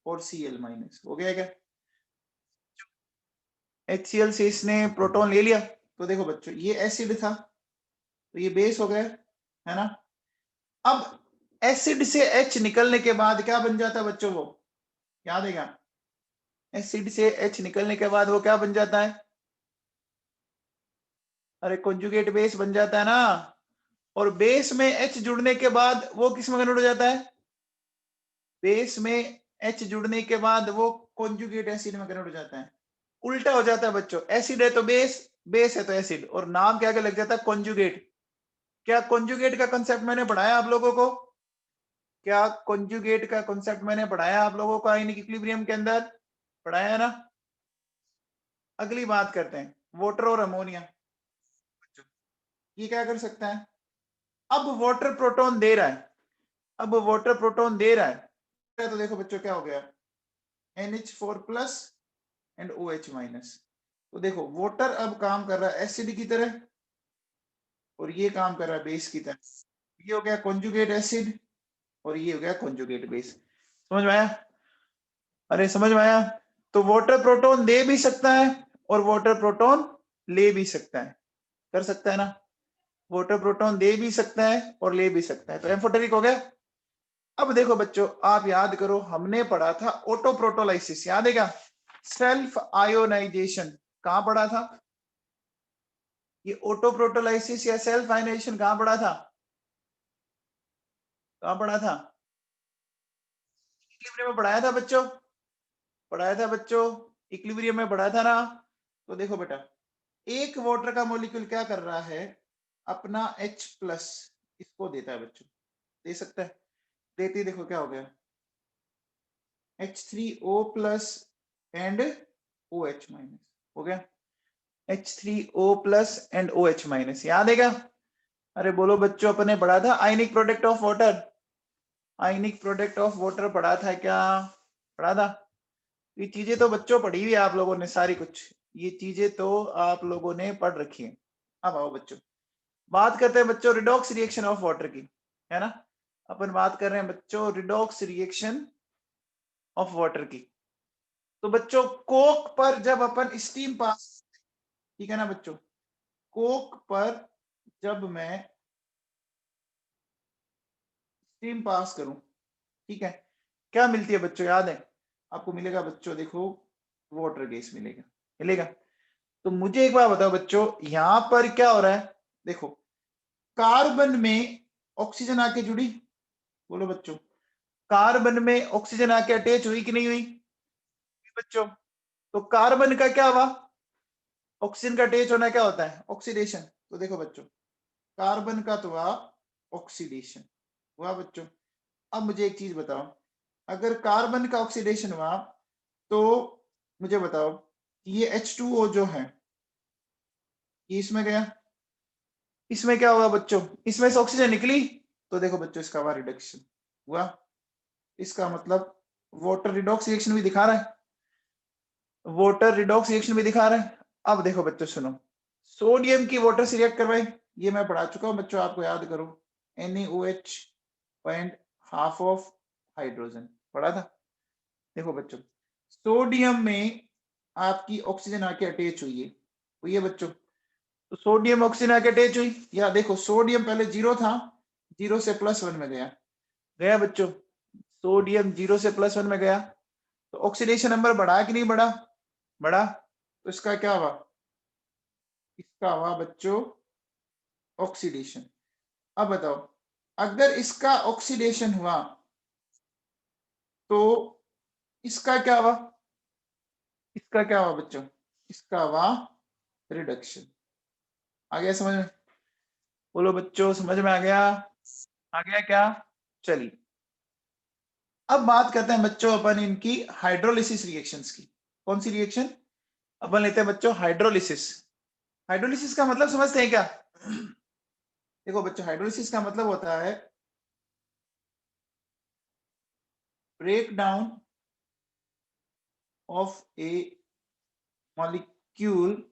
और Cl- हो गया क्या? HCl से इसने प्रोटॉन ले लिया, तो देखो बच्चों ये एसिड था तो ये बेस हो गया, है ना? अब एसिड से H निकलने के बाद क्या बन जाता है बच्चों? वो याद है क्या? एसिड से H निकलने के बाद वो क्या बन जाता है? अरे कॉन्जुगेट बेस बन जाता है ना। और बेस में H जुड़ने के बाद वो किस में कन्वर्ट हो जाता है? बेस में H जुड़ने के बाद वो कॉन्जुगेट एसिड में कन्वर्ट हो जाता है। उल्टा हो जाता है बच्चों, एसिड है तो बेस, बेस है तो एसिड, और नाम क्या क्या लग जाता है? कॉन्जुगेट। क्या कॉन्जुगेट का कंसेप्ट मैंने पढ़ाया आप लोगों को? क्या कॉन्जुगेट का कॉन्सेप्ट मैंने पढ़ाया आप लोगों को आयनिक इक्विलिब्रियम के अंदर? पढ़ाया है ना? अगली बात करते हैं वाटर और अमोनिया। ये क्या कर सकता है, अब वाटर प्रोटॉन दे रहा है, अब वाटर प्रोटॉन दे रहा है, तो देखो बच्चों क्या हो गया, NH4 plus and OH minus. तो देखो वाटर अब काम कर रहा है एसिड की तरह और ये काम कर रहा है बेस की तरह। ये हो गया कॉन्जुगेट एसिड और ये हो गया कॉन्जुगेट बेस। समझ में आया? अरे समझ में आया? तो वाटर प्रोटॉन दे भी सकता है और वाटर प्रोटॉन ले भी सकता है, कर सकता है ना, वाटर प्रोटॉन दे भी सकता है और ले भी सकता है। तो एम्फोटेरिक हो गया। अब देखो बच्चों, आप याद करो, हमने पढ़ा था ऑटो प्रोटोलाइसिस, याद है क्या? सेल्फ आयोनाइजेशन कहां पढ़ा था? ये ऑटो प्रोटोलाइसिस या सेल्फ आयोनाइजेशन कहां पढ़ा था? कहां पढ़ा था? इक्विलिब्रियम में पढ़ाया था बच्चों, पढ़ाया था बच्चों, इक्विलिब्रियम में पढ़ाया था ना। तो देखो बेटा, एक वाटर का मॉलिक्यूल क्या कर रहा है, अपना H प्लस इसको देता है बच्चों, दे सकता है, देती, देखो क्या हो गया, H3O plus and OH minus हो गया, H3O plus and OH minus, याद है क्या? अरे बोलो बच्चों, अपने पढ़ा था ionic product of water, ionic product of water पढ़ा था क्या? पढ़ा था। ये चीजें तो बच्चों पढ़ी हुई है आप लोगों ने सारी, कुछ ये चीजें तो आप लोगों ने पढ़ रखी है। अब आओ बच्चों, बात करते हैं बच्चों रिडॉक्स रिएक्शन ऑफ वाटर की, है ना? अपन बात कर रहे हैं बच्चों रिडॉक्स रिएक्शन ऑफ वाटर की। तो बच्चों कोक पर जब अपन स्टीम पास, ठीक है ना बच्चों, कोक पर जब मैं स्टीम पास करूं, ठीक है, क्या मिलती है बच्चों, याद है? आपको मिलेगा बच्चों, देखो वाटर गैस मिलेगा, मिलेगा। तो मुझे एक बात बताओ बच्चों, यहां पर क्या हो रहा है, देखो कार्बन में ऑक्सीजन आके जुड़ी, बोलो बच्चों, कार्बन में ऑक्सीजन आके अटैच हुई कि नहीं हुई बच्चों? तो कार्बन का क्या हुआ, ऑक्सीजन का अटैच होना क्या होता है, ऑक्सीडेशन। तो देखो बच्चों, कार्बन का तो हुआ ऑक्सीडेशन, हुआ बच्चों। अब मुझे एक चीज बताओ, अगर कार्बन का ऑक्सीडेशन हुआ तो मुझे बताओ, ये H2O जो है ये इसमें गया, इसमें क्या होगा बच्चों, इसमें से ऑक्सीजन निकली, तो देखो बच्चों इसका हुआ रिडक्शन, हुआ। इसका मतलब वाटर रिडॉक्स रिएक्शन भी दिखा रहा है, वाटर रिडॉक्स रिएक्शन भी दिखा रहा है। अब देखो बच्चों सुनो, सोडियम की वाटर से रिएक्ट करवाए, ये मैं पढ़ा चुका हूं बच्चों, आपको याद करो, NaOH point half of hydrogen, पढ़ा था। देखो बच्चों, सोडियम में आपकी ऑक्सीजन आके अटैच हुई है, हुई है बच्चों। तो सोडियम ऑक्सीजन आके अटैच हुई, या देखो सोडियम पहले 0 था, 0 से +1 में गया, गया बच्चों, सोडियम 0 से +1 में गया, तो ऑक्सीडेशन नंबर बढ़ा कि नहीं बढ़ा? बढ़ा। तो इसका क्या हुआ, इसका हुआ बच्चों ऑक्सीडेशन। अब बताओ, अगर इसका ऑक्सीडेशन हुआ तो इसका क्या हुआ, इसका क्या हुआ बच्चों, इसका हुआ रिडक्शन। आ गया समझ में? बोलो बच्चों समझ में आ गया? आ गया क्या? चलिए अब बात करते हैं बच्चों अपन इनकी हाइड्रोलिसिस रिएक्शंस की। कौन सी रिएक्शन? अपन लेते हैं बच्चों हाइड्रोलिसिस। हाइड्रोलिसिस का मतलब समझते हैं क्या? देखो बच्चों, हाइड्रोलिसिस का मतलब होता है break down of a molecule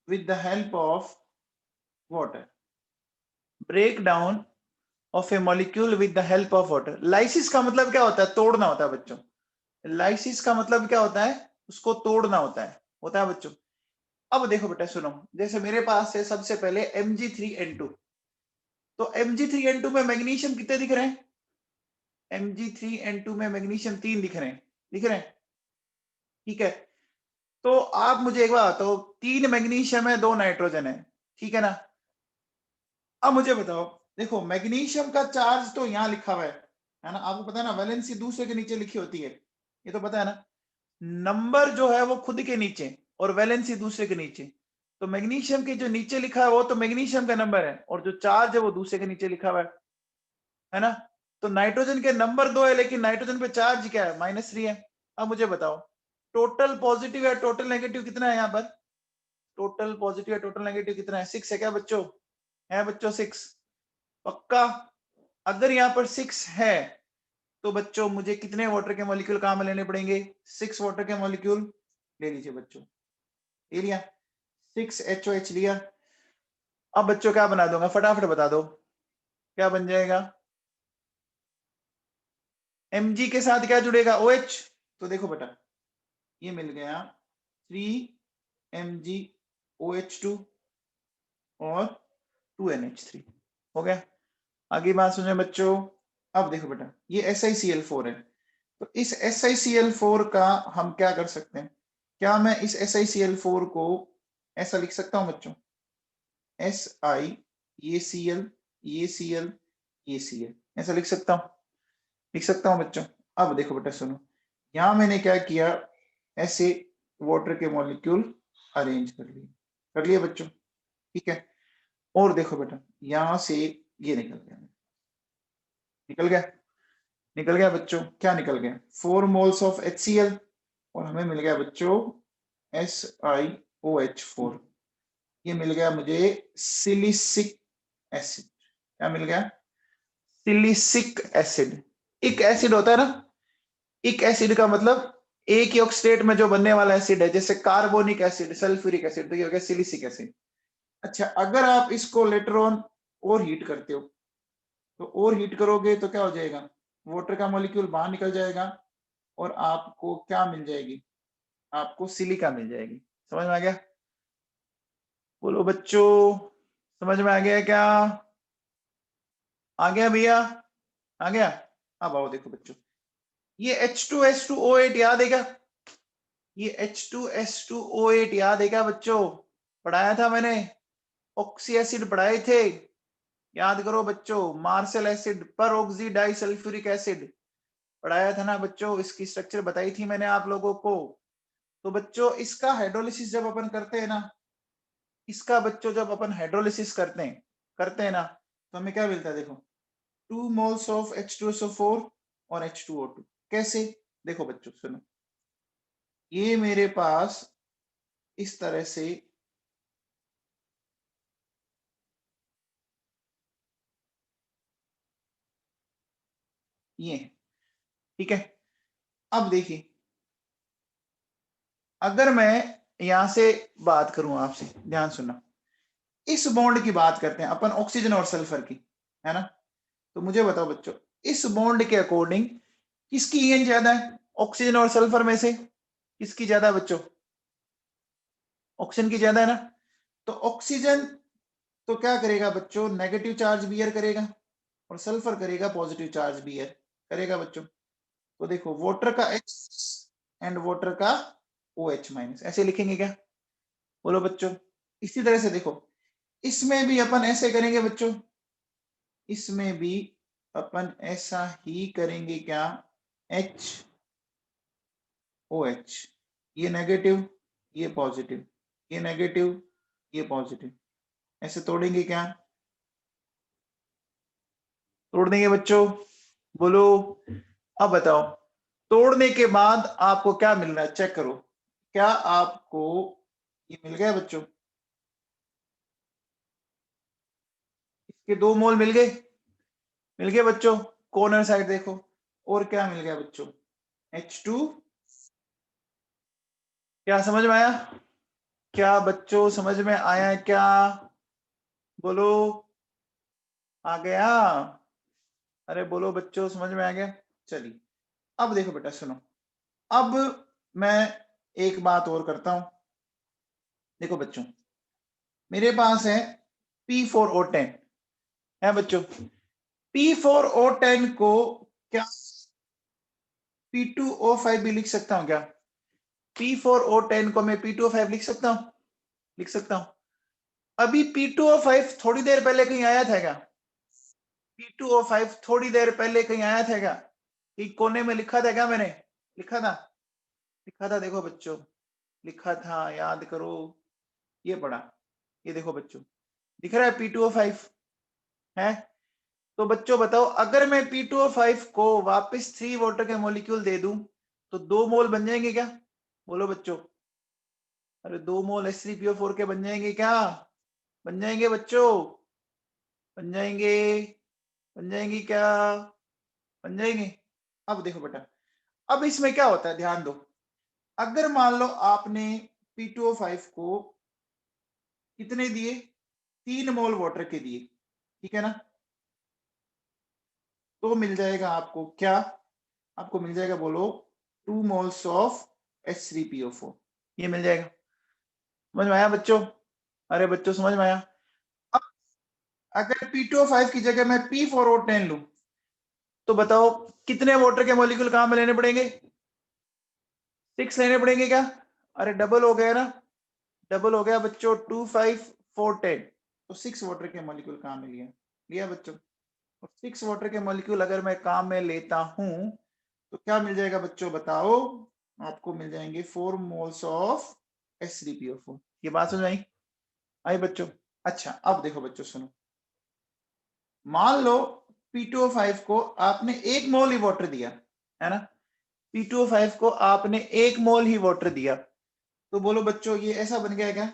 with the help of water, break down of a molecule with the help of water। Lysis का मतलब क्या होता है, तोड़ना होता है बच्चों। लाइसिस का मतलब क्या होता है, उसको तोड़ना होता है बच्चों। अब देखो बेटा सुनो, जैसे मेरे पास है सबसे पहले Mg3N2, तो Mg3N2 में मैग्नीशियम कितने दिख रहे हैं? Mg3N2 में मैग्नीशियम 3 दिख रहे हैं, दिख रहे हैं, ठीक है। तो आप मुझे एक बात बताओ, 3 मैग्नीशियम है, 2 नाइट्रोजन है, ठीक है ना। अब मुझे बताओ, देखो मैग्नीशियम का चार्ज तो यहाँ लिखा हुआ है ना, आपको पता है ना, वैलेंसी दूसरे के नीचे लिखी होती है, ये तो पता है ना। नंबर जो है वो खुद के नीचे और वैलेंसी दूसरे के नीचे, तो मैग्नीशियम के जो नीचे लिखा है वो तो मैग्नीशियम का नंबर है, और जो चार्ज है वो दूसरे के नीचे लिखा हुआ है ना। तो नाइट्रोजन के नंबर 2 है, लेकिन नाइट्रोजन पे चार्ज क्या है, -3 है। अब मुझे बताओ टोटल पॉजिटिव या टोटल नेगेटिव कितना है यहाँ पर? टोटल पॉजिटिव या टोटल नेगेटिव कितना है? 6 है क्या बच्चों? है बच्चों 6? पक्का? अगर यहाँ पर 6 है तो बच्चों मुझे कितने वाटर के मॉलिक्यूल कहाँ में लेने पड़ेंगे? 6 वाटर के मॉलिक्यूल ले लीजिए बच्चों। ले लिया, 6HOH लिया। अब बच्चों क्या बना दूंगा, फटाफट बता दो क्या बन जाएगा? Mg के साथ क्या जुड़ेगा? OH। तो देखो बेटा, ये मिल गया 3MgOH2 और 2NH3 हो गया। आगे बात सुने बच्चों। अब देखो बेटा, ये SiCl4 है, तो इस SiCl4 का हम क्या कर सकते हैं? क्या मैं इस SiCl4 को ऐसा लिख सकता हूं बच्चों? Si, ये Cl, ये Cl, ये Cl, ऐसा लिख सकता हूं? लिख सकता हूं बच्चों। अब देखो बेटा सुनो, यहां मैंने क्या किया, ऐसे वाटर के मॉलिक्यूल अरेंज कर लिए बच्चों, ठीक है। और देखो बेटा, यहां से ये निकल गया बच्चों। क्या निकल गया? 4 मोल्स ऑफ HCl और हमें मिल गया बच्चों SiOH4। ये मिल गया मुझे सिलिसिक एसिड। क्या मिल गया? Silicic acid. एक एसिड होता है ना, एक एसिड का मतलब एक ही ऑक्सीडेट में जो बनने वाला एसिड है, जैसे कार्बोनिक एसिड, सल्फ्यूरिक एसिड, तो ये हो गया सिलिसिक एसिड। अच्छा, अगर आप इसको लेटर ऑन और हीट करते हो, तो और हीट करोगे तो क्या हो जाएगा? वाटर का मॉलिक्यूल बाहर निकल जाएगा और आपको क्या मिल जाएगी? आपको सिलिका मिल जाएगी। समझ में आ गया? बोलो बच्चों, समझ में आ गया क्या? आ गया भैया? आ गया? अब आओ देखो बच्चों, ये H2S2O8 याद है क्या? ये H2S2O8 याद है क्या बच्चों? पढ़ाया था मैंने, ऑक्सी एसिड पढ़ाए थे, याद करो बच्चों। मार्शल एसिड, पर ऑक्सी डाई सल्फ्यूरिक एसिड पढ़ाया था ना बच्चों, इसकी स्ट्रक्चर बताई थी मैंने आप लोगों को। तो बच्चों इसका हाइड्रोलिसिस जब अपन करते हैं ना, इसका बच्चों जब अपन हाइड्रोलिसिस करते हैं ना, तो हमें क्या मिलता है? देखो, 2 मोल्स ऑफ H2SO4 और H2O2। कैसे? देखो बच्चों सुनो, ये मेरे पास इस तरह से ये है, ठीक है। अब देखिए, अगर मैं यहां से बात करूं आपसे, ध्यान सुनना, इस बॉन्ड की बात करते हैं अपन, ऑक्सीजन और सल्फर की, है ना। तो मुझे बताओ बच्चों, इस बॉन्ड के अकॉर्डिंग किसकी ईएन ज्यादा है? ऑक्सीजन और सल्फर में से किसकी ज्यादा है बच्चों? ऑक्सीजन की ज्यादा है ना। तो ऑक्सीजन तो क्या करेगा बच्चों? नेगेटिव चार्ज बियर करेगा, और सल्फर करेगा पॉजिटिव चार्ज बियर करेगा बच्चों। तो देखो, वाटर का H एंड वाटर का OH-, ऐसे लिखेंगे क्या? बोलो बच्चों। इसी तरह से देखो, इसमें भी अपन ऐसे करेंगे बच्चों, इसमें भी अपन ऐसा ही करेंगे क्या? HOH, ये नेगेटिव, ये पॉजिटिव, ये नेगेटिव, ये पॉजिटिव, ऐसे तोड़ेंगे क्या? तोड़ देंगे बच्चों। बोलो। अब बताओ, तोड़ने के बाद आपको क्या मिल रहा है? चेक करो, क्या आपको ये मिल गया बच्चों? इसके 2 मोल मिल गए? मिल गए बच्चों। कॉर्नर साइड देखो, और क्या मिल गया बच्चों? H2। क्या समझ में आया? क्या बच्चों समझ में आया क्या? बोलो। आ गया? अरे बोलो बच्चों, समझ में आ गया? चलिए, अब देखो बेटा सुनो, अब मैं एक बात और करता हूं। देखो बच्चों, मेरे पास है P4O10, है बच्चों। P4O10 को क्या P2O5 भी लिख सकता हूं क्या? P4O10 को मैं P2O5 लिख सकता हूं? लिख सकता हूं। अभी P2O5 थोड़ी देर पहले कहीं आया था क्या? P2O5 थोड़ी देर पहले कहीं आया था क्या? कि कोने में लिखा था क्या मैंने? लिखा था? लिखा था, देखो बच्चों, लिखा था, याद करो। ये पढ़ा, ये देखो बच्चों, दिख रहा है P2O5 है। तो बच्चों बताओ, अगर मैं P2O5 को वापस 3 वाटर के मॉलिक्यूल दे दूं, तो 2 मोल बन जाएंगे क्या? बोलो बच्चों। अरे 2 मोल H3PO4 के बन जाएंगे क्या? बन जाएंगे बच्चों, बन जाएंगे, बन जाएंगे क्या? बन जाएंगे। अब देखो बेटा, अब इसमें क्या होता है, ध्यान दो। अगर मान लो आपने P2O5 को कितने दिए, 3 मोल वाटर के दिए, ठीक है ना, तो मिल जाएगा आपको क्या? आपको मिल जाएगा, बोलो, 2 मोल्स ऑफ H3PO4, ये मिल जाएगा। समझ में आया बच्चों? अरे बच्चों समझ में आया? अब अगर P2O5 की जगह मैं P4O10 लूं, तो बताओ कितने वाटर के मॉलिक्यूल कहां में लेने पड़ेंगे? 6 लेने पड़ेंगे क्या? अरे डबल हो गया ना, डबल हो गया बच्चों, 2 5 4 10, तो 6 वाटर के मॉलिक्यूल कहां में लिया? लिया बच्चों। और 6 वाटर के मॉलिक्यूल अगर मैं काम में लेता हूं तो क्या मिल जाएगा बच्चों, बताओ? आपको मिल जाएंगे 4 मोल्स ऑफ H3PO4। ये बात समझ आई? आई बच्चों? अच्छा अब देखो बच्चों सुनो, मान लो P2O5 को आपने 1 मोल ही वाटर दिया, है ना, P2O5 को आपने 1 मोल ही वाटर दिया, तो बोलो बच्चों ये ऐसा बन गया क्या?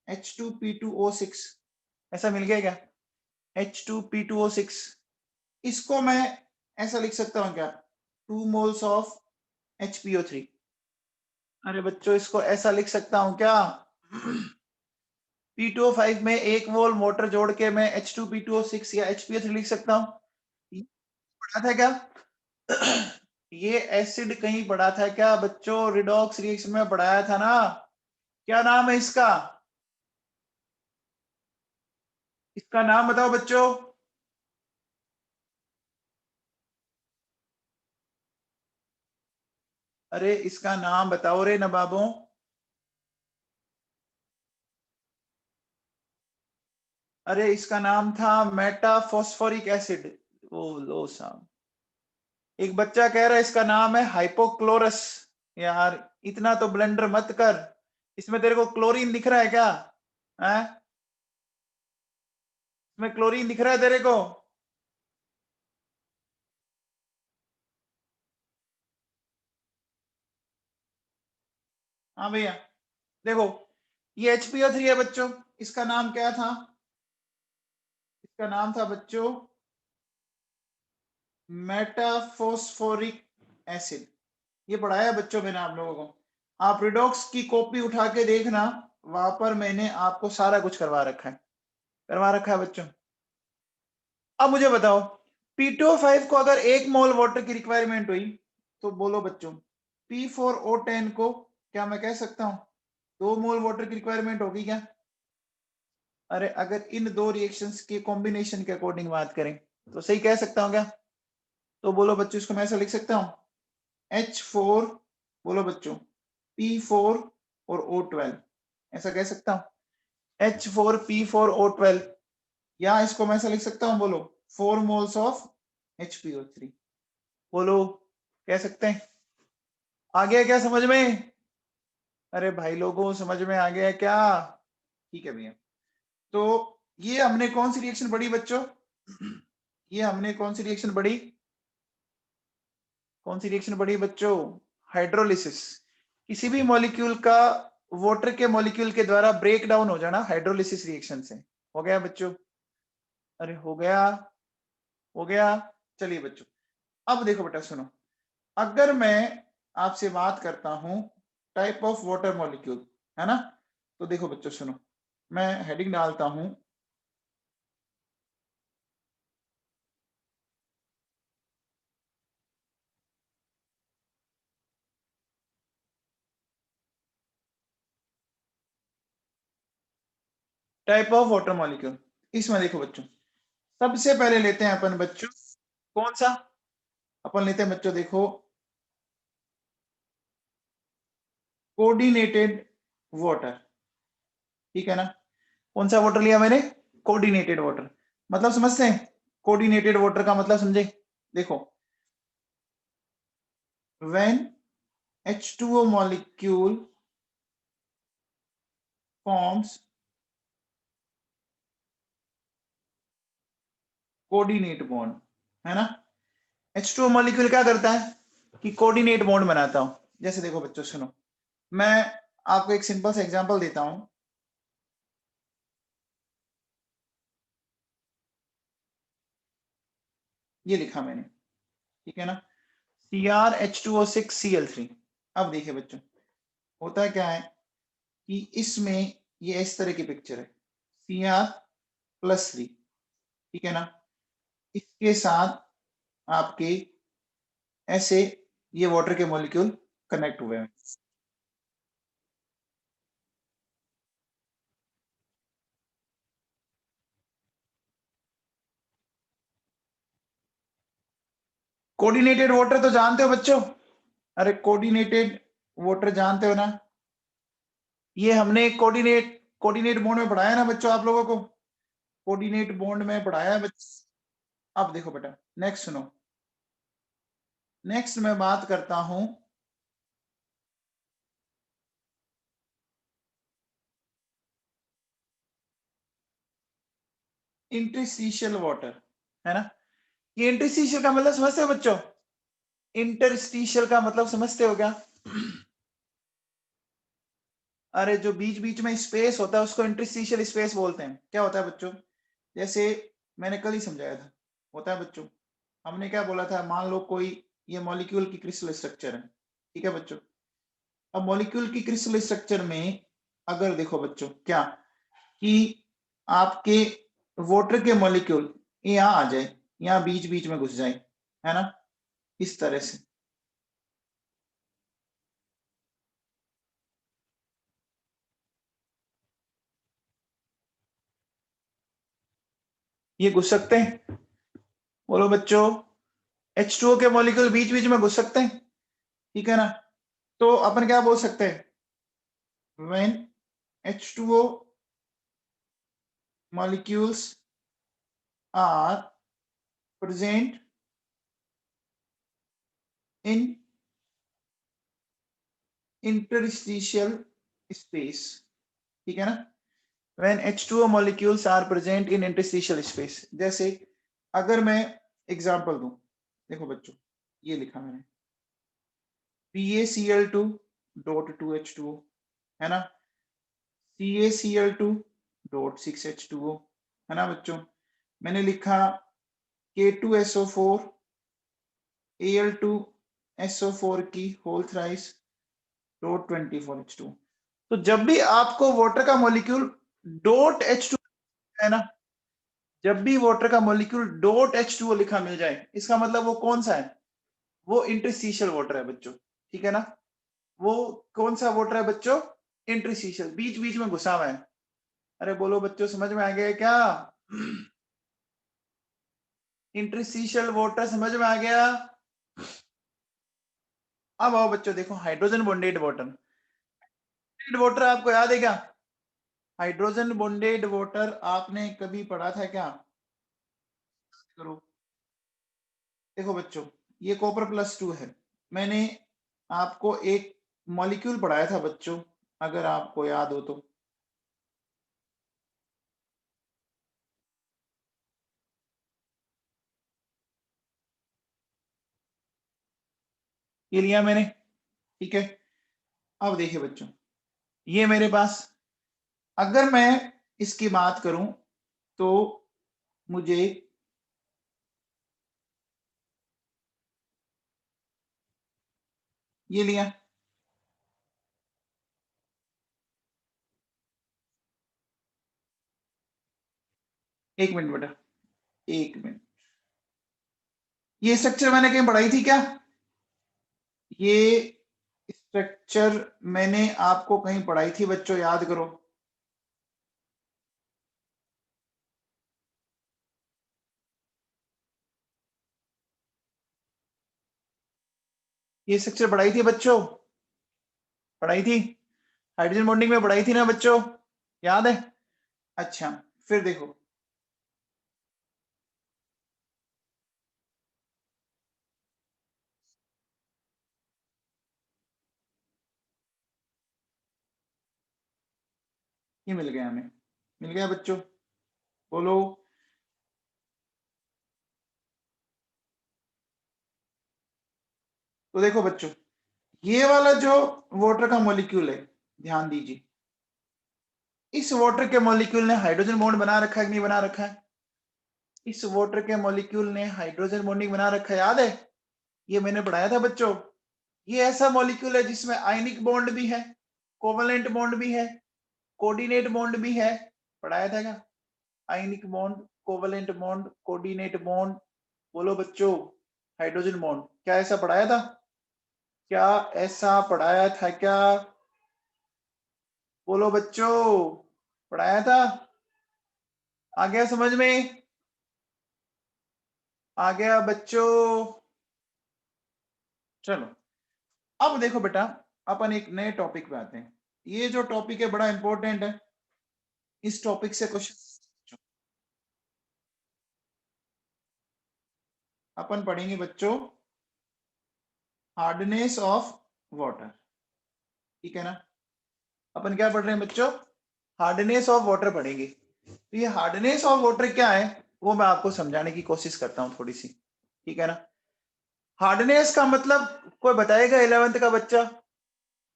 H2P2O6, ऐसा मिल गया क्या? H2P2O6। इसको मैं ऐसा लिख सकता हूं क्या? 2 मोल्स ऑफ HPO3। अरे बच्चों इसको ऐसा लिख सकता हूं क्या? P2O5 में 1 मोल वाटर जोड़ के मैं H2P2O6 या HPO3 लिख सकता हूं। ये पढ़ा था क्या? ये एसिड कहीं पढ़ा था क्या बच्चों? रिडॉक्स रिएक्शन में पढ़ाया था ना। क्या नाम है इसका? इसका नाम बताओ बच्चों। अरे इसका नाम बताओ रे नवाबों। अरे इसका नाम था मेटाफॉस्फोरिक एसिड। ओ लो साहब, एक बच्चा कह रहा है इसका नाम है हाइपोक्लोरस। यार इतना तो ब्लेंडर मत कर, इसमें तेरे को क्लोरीन दिख रहा है क्या? है? इसमें क्लोरीन दिख रहा है तेरे को? हाँ भैया, देखो ये HPO3 है बच्चों, इसका नाम क्या था? इसका नाम था बच्चों मेटाफॉस्फोरिक एसिड। ये पढ़ाया बच्चों मैंने आप लोगों को। आप रिडॉक्स की कॉपी उठा के देखना, वहां पर मैंने आपको सारा कुछ करवा रखा है, करवा रखा है बच्चों। अब मुझे बताओ, P2O5 को अगर 1 मोल वाटर की रिक्वायरमेंट हुई, तो बोलो बच्चों P4O10 को क्या मैं कह सकता हूं 2 मोल वाटर की रिक्वायरमेंट होगी क्या? अरे अगर इन दो रिएक्शंस के कॉम्बिनेशन के अकॉर्डिंग बात करें तो सही कह सकता हूं क्या? तो बोलो बच्चों इसको मैं ऐसा लिख सकता हूं H4, बोलो बच्चों P4 और O12, ऐसा कह सकता हूं H4P4O12, या इसको मैं ऐसा लिख सकता हूं, बोलो 4 मोल्स ऑफ HPO3। बोलो कह सकते हैं? आ गया क्या समझ में? अरे भाई लोगों समझ में आ गया क्या? ठीक है भैया, तो ये हमने कौन सी रिएक्शन पढ़ी बच्चों? ये हमने कौन सी रिएक्शन पढ़ी? कौन सी रिएक्शन पढ़ी बच्चों? हाइड्रोलिसिस। किसी भी मॉलिक्यूल का वाटर के मॉलिक्यूल के द्वारा ब्रेक डाउन हो जाना हाइड्रोलिसिस रिएक्शन से। हो गया बच्चों? अरे हो गया, हो गया। चलिए बच्चों, अब देखो बेटा सुनो, अगर मैं आपसे बात करता हूं टाइप ऑफ वाटर मॉलिक्यूल, है ना, तो देखो बच्चों सुनो, मैं हेडिंग डालता हूं टाइप ऑफ वाटर मॉलिक्यूल। इसमें देखो बच्चों, सबसे पहले लेते हैं अपन बच्चों, कौन सा? अपन लेते हैं बच्चों, देखो कोऑर्डिनेटेड वाटर, ठीक है ना। कौन सा वाटर लिया मैंने? Coordinated water. मतलब समझते हैं कोऑर्डिनेटेड वाटर का मतलब? समझे? देखो, when H2O molecule forms coordinate bond, है ना, H2O मॉलिक्यूल क्या करता है कि कोऑर्डिनेट बॉन्ड बनाता हूं। जैसे देखो बच्चों सुनो, मैं आपको एक सिंपल सा एग्जांपल देता हूं। ये लिखा मैंने, ठीक है ना, CrH2O6Cl3। अब देखिए बच्चों, होता क्या है कि इसमें ये इस तरह की पिक्चर है, Cr+3, ठीक है ना, इसके साथ आपके ऐसे ये वाटर के मॉलिक्यूल कनेक्ट हुए हैं। कोऑर्डिनेटेड वाटर तो जानते हो बच्चों, अरे कोऑर्डिनेटेड वाटर जानते हो ना, ये हमने कोऑर्डिनेट कोऑर्डिनेट बॉन्ड में पढ़ाया ना बच्चों, आप लोगों को कोऑर्डिनेट बॉन्ड में पढ़ाया है बच्चों। अब देखो बेटा, नेक्स्ट सुनो, नेक्स्ट मैं बात करता हूं इंटरस्टिशियल वाटर, है ना। ये इंटरस्टिशियल का मतलब समझते हो बच्चों, इंटरस्टिशियल का मतलब समझते हो क्या? अरे जो बीच बीच में स्पेस होता है उसको इंटरस्टिशियल स्पेस बोलते हैं। क्या होता है बच्चों, जैसे मैंने कल ही समझाया था, होता है बच्चों, हमने क्या बोला था, मान लो कोई ये मॉलिक्यूल की क्रिस्टल स्ट्रक्चर है, ठीक है बच्चों। अब मॉलिक्यूल की क्रिस्टल स्ट्रक्चर में अगर देखो बच्चों क्या, कि आपके वाटर के मॉलिक्यूल यहाँ आ जाए, यहाँ बीच बीच में घुस जाए, है ना, इस तरह से, ये घुस सकते हैं, बोलो बच्चों, H2O के मॉलिक्यूल बीच बीच में घुस सकते हैं, ठीक है ना। तो अपन क्या बोल सकते हैं, when H2O molecules are present in interstitial space, ठीक है ना, when H2O molecules are present in interstitial space। जैसे अगर मैं एग्जांपल दूं, देखो बच्चों, ये लिखा मैंने PaCl2 डॉट 2H2O, है ना, CaCl2 डॉट 6H2O, है ना बच्चों। मैंने लिखा K2SO4 Al2SO4 की होल थ्राइस डॉट 24H2। तो जब भी आपको वाटर का मॉलिक्यूल डॉट H2 है ना, जब भी वाटर का मॉलिक्यूल डॉट H2O लिखा मिल जाए, इसका मतलब वो कौन सा है, वो इंटरस्टिशियल वाटर है बच्चों, ठीक है ना। वो कौन सा वाटर है बच्चों, इंटरस्टिशियल, बीच बीच में घुसा हुआ है। अरे बोलो बच्चों, समझ में आ गया क्या? इंटरस्टिशियल वाटर समझ में आ गया? अब आओ बच्चों, देखो हाइड्रोजन बॉन्डेड वाटर, वाटर आपको याद है क्या? हाइड्रोजन बॉन्डेड वाटर आपने कभी पढ़ा था क्या? करो, देखो बच्चों, ये कॉपर+2 है। मैंने आपको एक मॉलिक्यूल पढ़ाया था बच्चों, अगर आपको याद हो तो, ये लिया मैंने, ठीक है। अब देखिए बच्चों, ये मेरे पास, अगर मैं इसकी बात करूं तो मुझे ये लिया, एक मिनट बेटा, एक मिनट, ये स्ट्रक्चर मैंने कहीं पढ़ाई थी क्या? ये स्ट्रक्चर मैंने आपको कहीं पढ़ाई थी बच्चों, याद करो। ये स्ट्रक्चर पढ़ाई थी बच्चों, पढ़ाई थी, हाइड्रोजन बॉन्डिंग में पढ़ाई थी ना बच्चों, याद है? अच्छा, फिर देखो, ये मिल गया हमें, मिल गया बच्चों, बोलो। तो देखो बच्चों, ये वाला जो वाटर का मॉलिक्यूल है, ध्यान दीजिए, इस वाटर के मॉलिक्यूल ने हाइड्रोजन बॉन्ड बना रखा है कि नहीं बना रखा है? इस वाटर के मॉलिक्यूल ने हाइड्रोजन बॉन्डिंग बना रखा है, याद है? ये मैंने पढ़ाया था बच्चों। ये ऐसा मॉलिक्यूल है जिसमें आयनिक बॉन्ड भी है, कोवलेंट बॉन्ड भी है, कोऑर्डिनेट बॉन्ड भी है। पढ़ाया था क्या? Ionic bond, covalent bond, coordinate bond. बोलो बच्चों, हाइड्रोजन बॉन्ड, क्या ऐसा पढ़ाया था? क्या ऐसा पढ़ाया था क्या? बोलो बच्चों, पढ़ाया था? आ गया समझ में? आ गया बच्चों? चलो अब देखो बेटा, अपन एक नए टॉपिक पे आते हैं। ये जो टॉपिक है बड़ा इंपॉर्टेंट है, इस टॉपिक से क्वेश्चन अपन पढ़ेंगे बच्चों, हार्डनेस ऑफ वाटर। ठीक है ना? अपन क्या पढ़ रहे हैं बच्चों? हार्डनेस ऑफ वाटर पढ़ेंगे। तो ये हार्डनेस ऑफ वाटर क्या है वो मैं आपको समझाने की कोशिश करता हूं थोड़ी सी। ठीक है ना? हार्डनेस का मतलब कोई बताएगा 11th का बच्चा?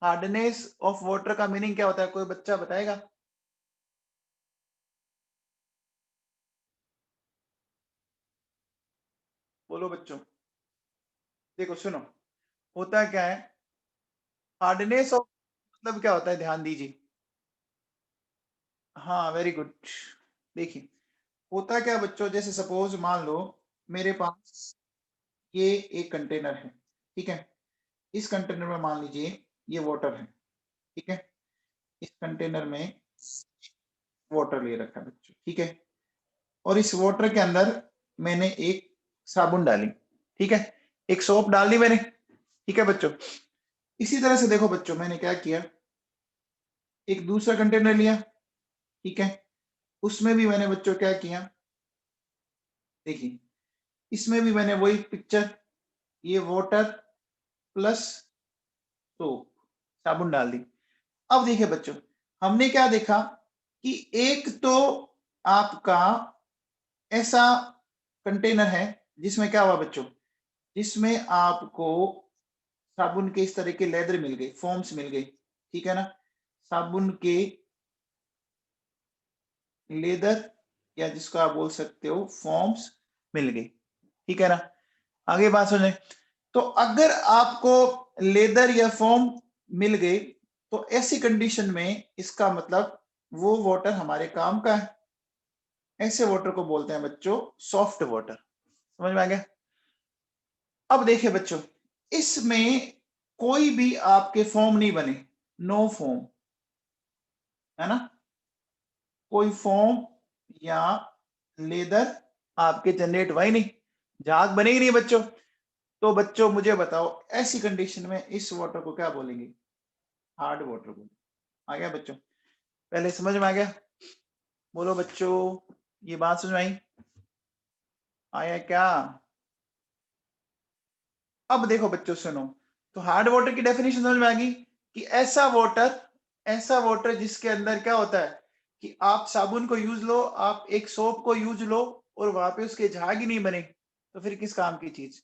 हार्डनेस ऑफ वाटर का मीनिंग क्या होता है, कोई बच्चा बताएगा? बोलो बच्चों। देखो सुनो, होता क्या है हार्डनेस ऑफ, मतलब क्या होता है, ध्यान दीजिए। हाँ वेरी गुड। देखिए होता क्या बच्चों, जैसे सपोज मान लो मेरे पास ये एक कंटेनर है। ठीक है? इस कंटेनर में मान लीजिए ये वाटर है। ठीक है? इस कंटेनर में वाटर ले रखा है बच्चों। ठीक है? और इस वाटर के अंदर मैंने एक साबुन डाली। ठीक है? एक सोप डाल दी मैंने। ठीक है बच्चों? इसी तरह से देखो बच्चों, मैंने क्या किया, एक दूसरा कंटेनर लिया। ठीक है? उसमें भी मैंने बच्चों क्या किया, देखिए इसमें भी मैंने वही पिक्चर, ये वाटर प्लस सोप, साबुन डाल दी। अब देखिए बच्चों, हमने क्या देखा कि एक तो आपका ऐसा कंटेनर है जिसमें क्या हुआ बच्चों, जिसमें आपको साबुन के इस तरह के लेदर मिल गए, फॉर्म्स मिल गए। ठीक है ना? साबुन के लेदर, या जिसको आप बोल सकते हो फॉर्म्स मिल गए। ठीक है ना? आगे बात सुने, तो अगर आपको लेदर या फॉर्म मिल गए तो ऐसी कंडीशन में इसका मतलब वो वाटर हमारे काम का है। ऐसे वाटर को बोलते हैं बच्चों सॉफ्ट वाटर। समझ में आ गया? अब देखिए बच्चों, इसमें कोई भी आपके फॉर्म नहीं बने, नो फॉर्म, है ना? कोई फॉर्म या लेदर आपके जनरेट हुआ ही नहीं, झाग बनेगी नहीं बच्चों। तो बच्चों मुझे बताओ ऐसी कंडीशन में इस वाटर को क्या बोलेंगे? हार्ड वाटर को। आ गया बच्चों? पहले समझ में आ गया? बोलो बच्चों, ये बात समझ में आई? आया क्या? अब देखो बच्चों सुनो, तो हार्ड वाटर की डेफिनेशन समझ में आ गई कि ऐसा वाटर जिसके अंदर क्या होता है कि आप साबुन को यूज लो, आप एक सोप को यूज लो और वहां पे उसके झाग ही नहीं बने, तो फिर किस काम की चीज?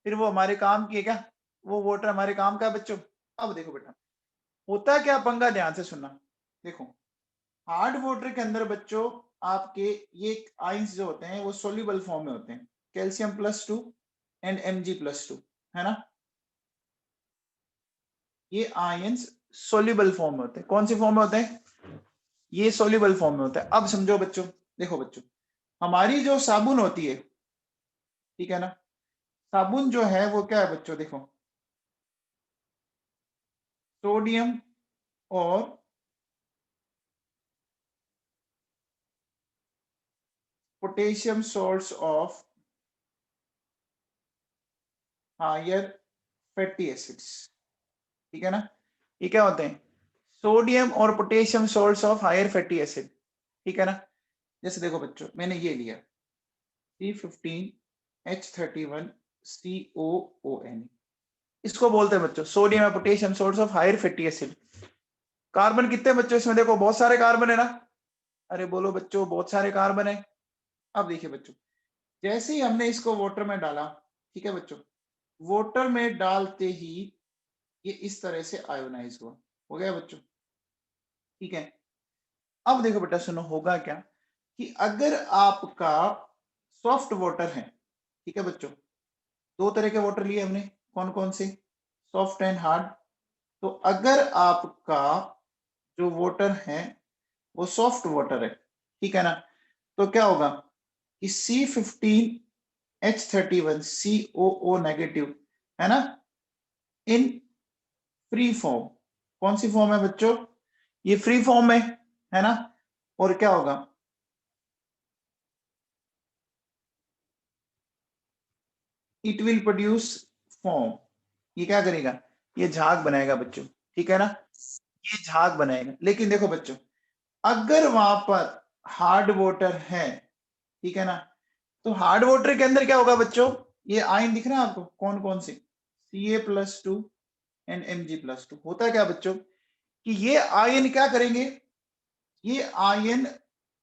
फिर वो हमारे काम की है क्या? वो वाटर हमारे काम का है बच्चों? अब देखो बेटा, होता क्या पंगा, ध्यान से सुनना। देखो हार्ड वाटर के अंदर बच्चों आपके ये आयंस जो होते हैं वो सोल्यूबल फॉर्म में होते हैं, कैल्शियम+2 एंड Mg+2, है ना? ये आयंस सोल्यूबल फॉर्म में होते हैं। कौन सी फॉर्म में होते हैं? ये सोल्यूबल फॉर्म में होता है। अब समझो बच्चों, देखो बच्चों, हमारी जो साबुन होती है, ठीक है ना, साबुन जो है वो क्या है बच्चों, देखो सोडियम और potassium source of higher fatty acids. ठीक है ना? ये क्या होते हैं? सोडियम और potassium source of higher fatty acid. ठीक है ना? जैसे देखो बच्चों, मैंने ये लिया C15H31COON, इसको बोलते हैं बच्चों सोडियम और potassium source of higher fatty acid. Carbon कितने बच्चों इसमें? देखो बहुत सारे कार्बन है ना? अरे बोलो बच्चों, बहुत सारे कार्बन है। अब देखिए बच्चों, जैसे ही हमने इसको वाटर में डाला, ठीक है बच्चों, वाटर में डालते ही ये इस तरह से आयोनाइज हुआ, हो गया बच्चों? ठीक है। अब देखो बेटा सुनो, होगा क्या कि अगर आपका सॉफ्ट वाटर है, ठीक है बच्चों, दो तरह के वाटर लिए हमने, कौन कौन से, सॉफ्ट एंड हार्ड। तो अगर आपका जो वाटर है वो सॉफ्ट वाटर है, ठीक है ना, तो क्या होगा कि C15H31 COO नेगेटिव है ना, इन फ्री फॉर्म। कौन सी फॉर्म है बच्चों, ये फ्री फॉर्म में है ना, और क्या होगा, इट विल प्रोड्यूस फॉर्म। ये क्या करेगा, ये झाग बनाएगा बच्चों, ठीक है ना, ये झाग बनाएगा। लेकिन देखो बच्चों, अगर वहां पर हार्ड वाटर है, ठीक है ना, तो हार्ड वाटर के अंदर क्या होगा बच्चों, ये आयन दिख रहा है आपको, कौन कौन से, Ca+2 एंड Mg+2। होता है क्या बच्चों कि ये आयन क्या करेंगे, ये आयन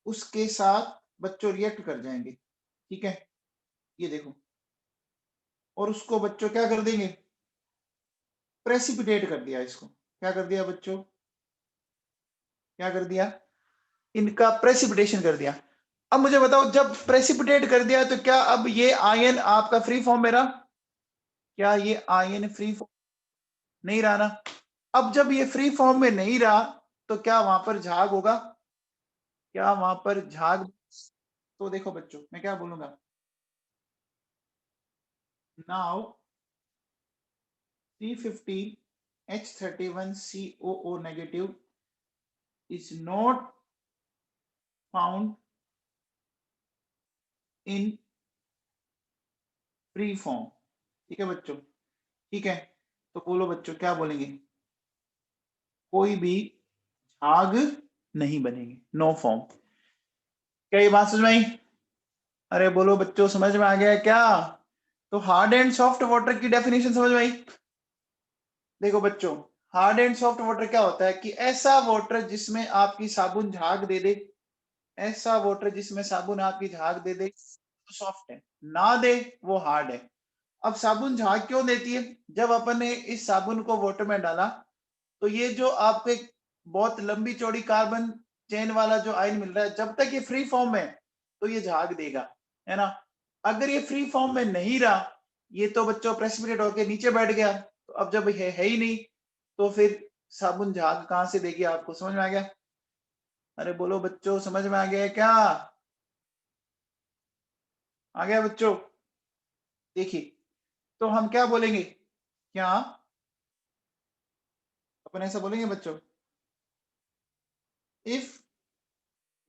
उसके साथ बच्चों रिएक्ट कर जाएंगे, ठीक है, ये देखो, और उसको बच्चों क्या कर देंगे, प्रेसिपिटेट कर दिया। इसको क्या कर दिया बच्चों, क्या कर दिया, इनका प्रेसिपिटेशन कर दिया। अब मुझे बताओ, जब प्रेसिपिटेट कर दिया तो क्या अब ये आयन आपका फ्री फॉर्म में रहा, क्या ये आयन फ्री फॉर्म नहीं रहा ना। अब जब ये फ्री फॉर्म में नहीं रहा तो क्या वहां पर झाग होगा, क्या वहां पर झाग, तो देखो बच्चों मैं क्या बोलूंगा, now C15H31 COO negative is not found in free form, ठीक है बच्चों, ठीक है। तो बोलो बच्चों क्या बोलेंगे, कोई भी झाग नहीं बनेगी, नो फॉर्म। क्या ये बात समझ में आई, अरे बोलो बच्चों समझ में आ गया है क्या। तो हार्ड एंड सॉफ्ट वाटर की डेफिनेशन समझ में आई। देखो बच्चों, हार्ड एंड सॉफ्ट वाटर क्या होता है कि ऐसा वाटर जिसमें आपकी साबुन झाग दे दे, ऐसा वाटर जिसमें साबुन आपकी झाग दे दे तो सॉफ्ट है, ना दे वो हार्ड है। अब साबुन झाग क्यों देती है, जब अपन ने इस साबुन को वाटर में डाला तो ये जो आपको एक बहुत लंबी चौड़ी कार्बन चेन वाला जो आयन मिल रहा है, जब तक ये फ्री फॉर्म में तो ये झाग देगा, है ना। अगर ये फ्री फॉर्म में नहीं रहा, ये तो बच्चों प्रेसिपिटेट होके नीचे बैठ गया, तो अब जब ये है ही नहीं तो फिर साबुन झाग कहां से देगी आपको, समझ में आ गया, अरे बोलो बच्चों समझ में आ गया है क्या, आ गया बच्चों। देखिए, तो हम क्या बोलेंगे, क्या अपन ऐसा बोलेंगे बच्चों, if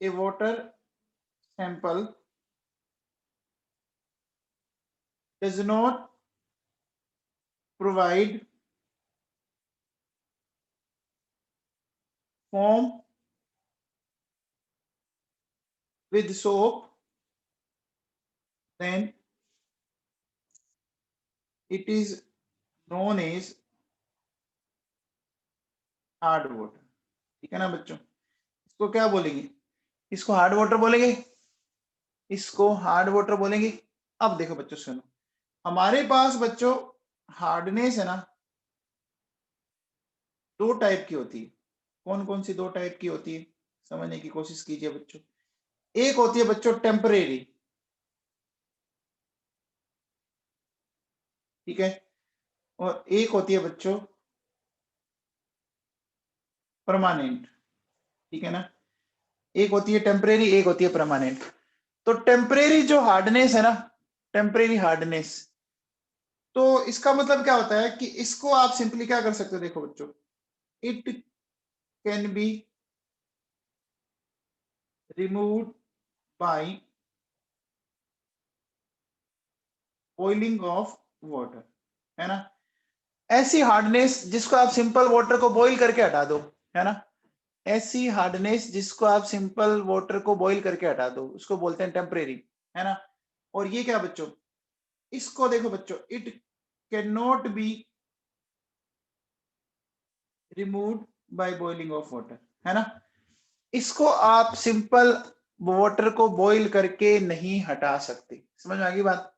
A water sample does not provide foam with soap, then it is known as hard water, ठीक है ना बच्चों। इसको क्या बोलेंगे, इसको हार्ड वाटर बोलेंगे, इसको हार्ड वाटर बोलेंगे। अब देखो बच्चों सुनो, हमारे पास बच्चों हार्डनेस है ना, दो टाइप की होती है। कौन कौन सी दो टाइप की होती है, समझने की कोशिश कीजिए बच्चों। एक होती है बच्चों टेम्परेरी, ठीक है, और एक होती है बच्चों परमानेंट, ठीक है ना। एक होती है टेम्परेरी, एक होती है परमानेंट। तो टेम्परेरी जो हार्डनेस है ना, टेम्परेरी हार्डनेस, तो इसका मतलब क्या होता है कि इसको आप सिंपली क्या कर सकते हो, देखो बच्चों, it can be removed by boiling of water, है ना। ऐसी हार्डनेस जिसको आप सिंपल वाटर को बॉईल करके हटा दो, है ना, ऐसी हार्डनेस जिसको आप सिंपल वाटर को बॉईल करके हटा दो उसको बोलते हैं टेम्परेरी, है ना। और ये क्या बच्चों, इसको देखो बच्चों, it can not be removed by boiling of water, है ना। इसको आप सिंपल वाटर को बॉईल करके नहीं हटा सकते, समझ में आ गई बात,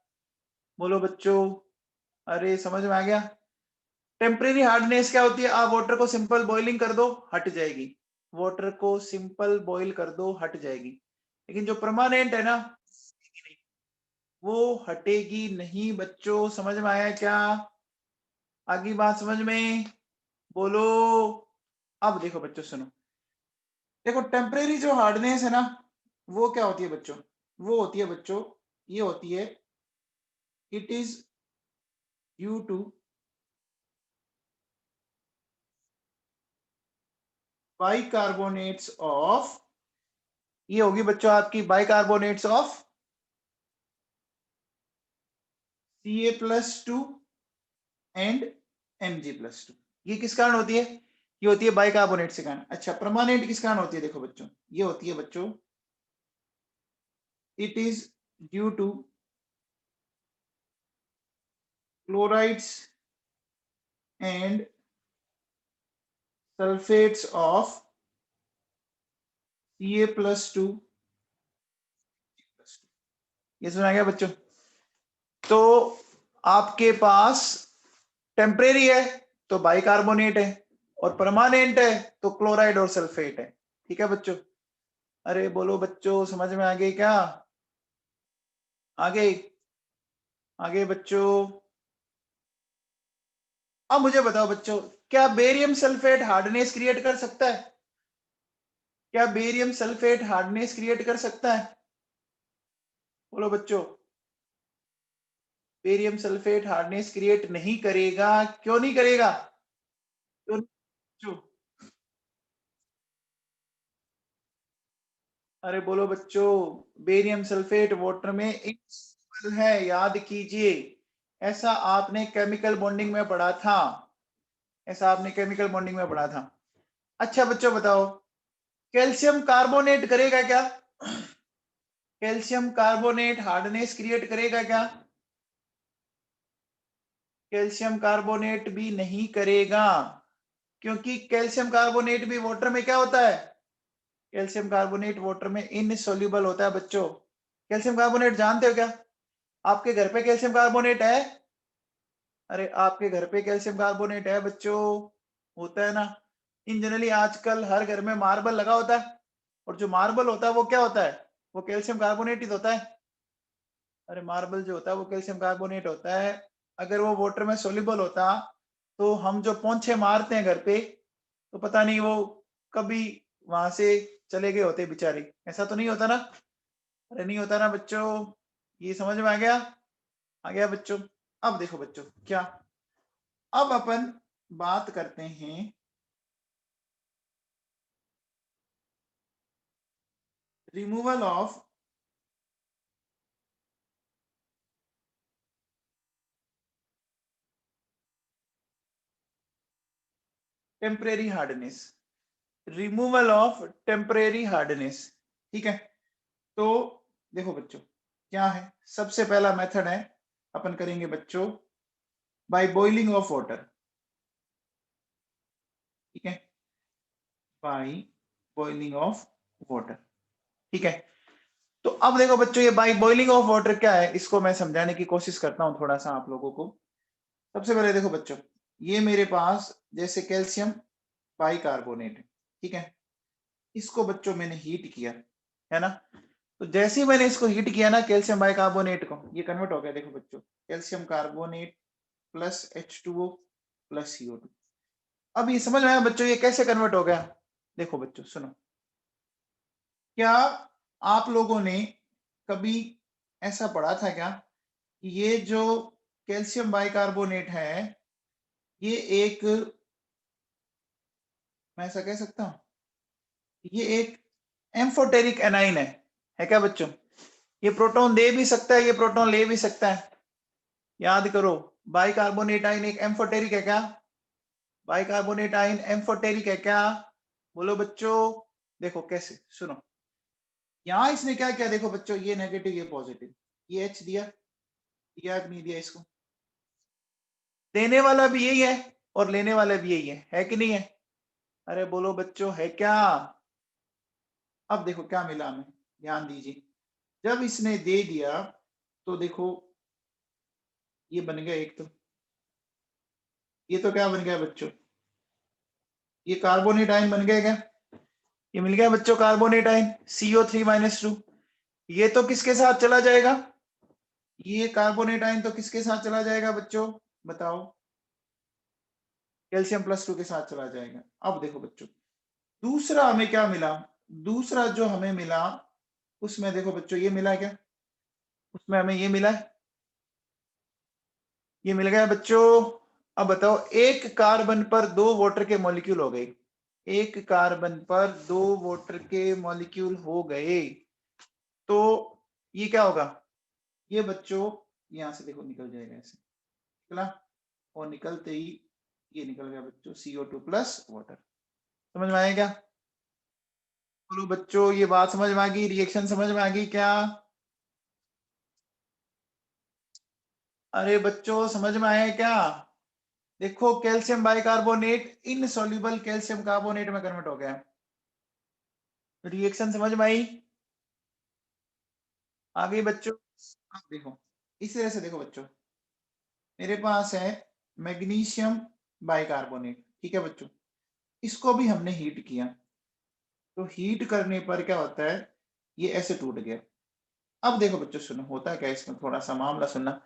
बोलो बच्चों, अरे समझ में आ गया। टेम्परेरी हार्डनेस क्या होती है, आप वाटर को सिंपल बॉइलिंग कर दो हट जाएगी, वाटर को सिंपल बॉईल कर दो, हट जाएगी। लेकिन जो परमानेंट है ना, वो हटेगी नहीं बच्चों। समझ में आया क्या? आगे बात समझ में? बोलो। अब देखो बच्चों सुनो, देखो टेम्परेरी जो हार्डनेस है ना, वो क्या होती है बच्चों? वो होती है बच्चों, ये होती है, it is due to bicarbonates of, ये होगी बच्चों आपकी bicarbonates of Ca+2 and Mg+2। ये किस कारण होती है? ये होती है बाइकार्बोनेट के कारण। अच्छा, परमानेंट किस कारण होती है? देखो बच्चों, ये होती है बच्चों, it is due to chlorides and sulphates of Ca+2। ये सुना गया बच्चों? तो आपके पास टेम्परेरी है तो बाइकार्बोनेट है, और परमानेंट है तो क्लोराइड और सल्फेट है। ठीक है बच्चों? अरे बोलो बच्चों, समझ में आ गई क्या? आगे आगे बच्चों। अब मुझे बताओ बच्चों, क्या बेरियम सल्फेट हार्डनेस क्रिएट कर सकता है? क्या बेरियम सल्फेट हार्डनेस क्रिएट कर सकता है? बोलो बच्चों। बेरियम सल्फेट हार्डनेस क्रिएट नहीं करेगा। क्यों नहीं करेगा? क्यों नहीं बच्चों? अरे बोलो बच्चों, बेरियम सल्फेट वाटर में इनसॉल्युबल है, याद कीजिए। ऐसा आपने केमिकल बॉन्डिंग में पढ़ा था, ऐसा आपने केमिकल बॉन्डिंग में पढ़ा था। अच्छा बच्चों बताओ, कैल्शियम कार्बोनेट करेगा क्या? कैल्शियम कार्बोनेट हार्डनेस क्रिएट करेगा क्या? कैल्शियम कार्बोनेट भी नहीं करेगा, क्योंकि कैल्शियम कार्बोनेट भी वाटर में क्या होता है? कैल्शियम कार्बोनेट वाटर में इनसॉल्युबल होता है बच्चों। कैल्शियम कार्बोनेट जानते हो क्या? आपके घर पे कैल्शियम कार्बोनेट है? अरे आपके घर पे कैल्शियम कार्बोनेट है बच्चों? होता है ना। इन जनरली आजकल हर घर में मार्बल लगा होता है, और जो मार्बल होता है वो क्या होता है? वो कैल्शियम कार्बोनेट ही तो होता है। अरे मार्बल जो होता है वो कैल्शियम कार्बोनेट होता है। अगर वो वाटर में सोल्यूबल होता, तो हम जो पोंछे मारते हैं घर पे, तो पता नहीं वो कभी वहां से चले गए होते बेचारे। ऐसा तो नहीं होता ना? अरे नहीं होता ना बच्चों। ये समझ में आ गया? आ गया बच्चों? अब देखो बच्चों क्या, अब अपन बात करते हैं removal of temporary hardness. Removal of temporary hardness. ठीक है? तो देखो बच्चों, क्या है? सबसे पहला मेथड है, अपन करेंगे बच्चों बाय बॉइलिंग ऑफ वाटर। ठीक है? By boiling of water. ठीक है? तो अब देखो बच्चों, ये बाय बॉइलिंग ऑफ वाटर क्या है, इसको मैं समझाने की कोशिश करता हूं थोड़ा सा आप लोगों को। सबसे पहले देखो बच्चों, ये मेरे पास जैसे कैल्शियम बाइकार्बोनेट है। ठीक है? इसको बच्चों मैंने हीट किया, है ना? तो जैसे ही मैंने इसको हीट किया ना, कैल्शियम बाइकार्बोनेट को, ये कन्वर्ट हो गया। देखो बच्चों, calcium carbonate plus H2O plus CO2। अब ये समझ में आया बच्चों ये कैसे कन्वर्ट हो गया? देखो बच्चों सुनो, क्या आप लोगों ने कभी ऐसा पढ़ा था क्या कि ये जो कैल्शियम बाइकार्बोनेट है, ये एक, मैं ऐसा कह सकता हूं, ये एक एम्फोटेरिक एनाइन है क्या बच्चों? ये प्रोटॉन दे भी सकता है, ये प्रोटॉन ले भी सकता है। याद करो, बाइकार्बोनेट आयन एक एम्फोटेरिक है क्या? बाइकार्बोनेट आयन एम्फोटेरिक है क्या? बोलो बच्चों। देखो कैसे, सुनो, यहां इसने क्या किया, देखो बच्चों, ये नेगेटिव ये पॉजिटिव, ये H दिया, दिया कि नहीं दिया इसको? देने वाला भी यही है और लेने वाला भी यही है कि नहीं है? अरे बोलो बच्चों, है क्या? अब देखो क्या मिला हमें, ध्यान दीजिए। जब इसने दे दिया तो देखो ये बन गया एक, तो ये तो क्या बन गया बच्चों, ये कार्बोनेट आयन बन गया क्या? ये मिल गया बच्चों कार्बोनेट आयन CO3-2। ये तो किसके साथ चला जाएगा, ये कार्बोनेट आयन तो किसके साथ चला जाएगा बच्चों बताओ, कैल्शियम +2 के साथ चला जाएगा। अब देखो बच्चों दूसरा हमें क्या मिला, दूसरा जो हमें मिला उसमें देखो बच्चों ये मिला क्या, उसमें हमें ये मिला है, ये मिल गया बच्चों। अब बताओ एक कार्बन पर 2 वाटर के मॉलिक्यूल हो गए, एक कार्बन पर 2 वाटर के मॉलिक्यूल हो गए, तो ये क्या होगा, ये बच्चों यहां से देखो निकल जाएगा ऐसे, निकला, और निकलते ही ये निकल गया बच्चों CO2 प्लस वाटर। समझ में आया क्या, बोलो बच्चों ये बात समझ में आ गई, रिएक्शन समझ में आ गई क्या, अरे बच्चों समझ में आया क्या, देखो calcium bicarbonate insoluble calcium carbonate में कन्वर्ट हो गया, रिएक्शन समझ में आई, आ गई बच्चों। अब देखो इस तरह से देखो बच्चों, मेरे पास है मैग्नीशियम बाइकार्बोनेट, ठीक है बच्चों, इसको भी हमने हीट किया, तो हीट करने पर क्या होता है, ये ऐसे टूट गया। अब देखो बच्चों सुनो होता क्या है इसमें, थोड़ा सा मामला सुनना।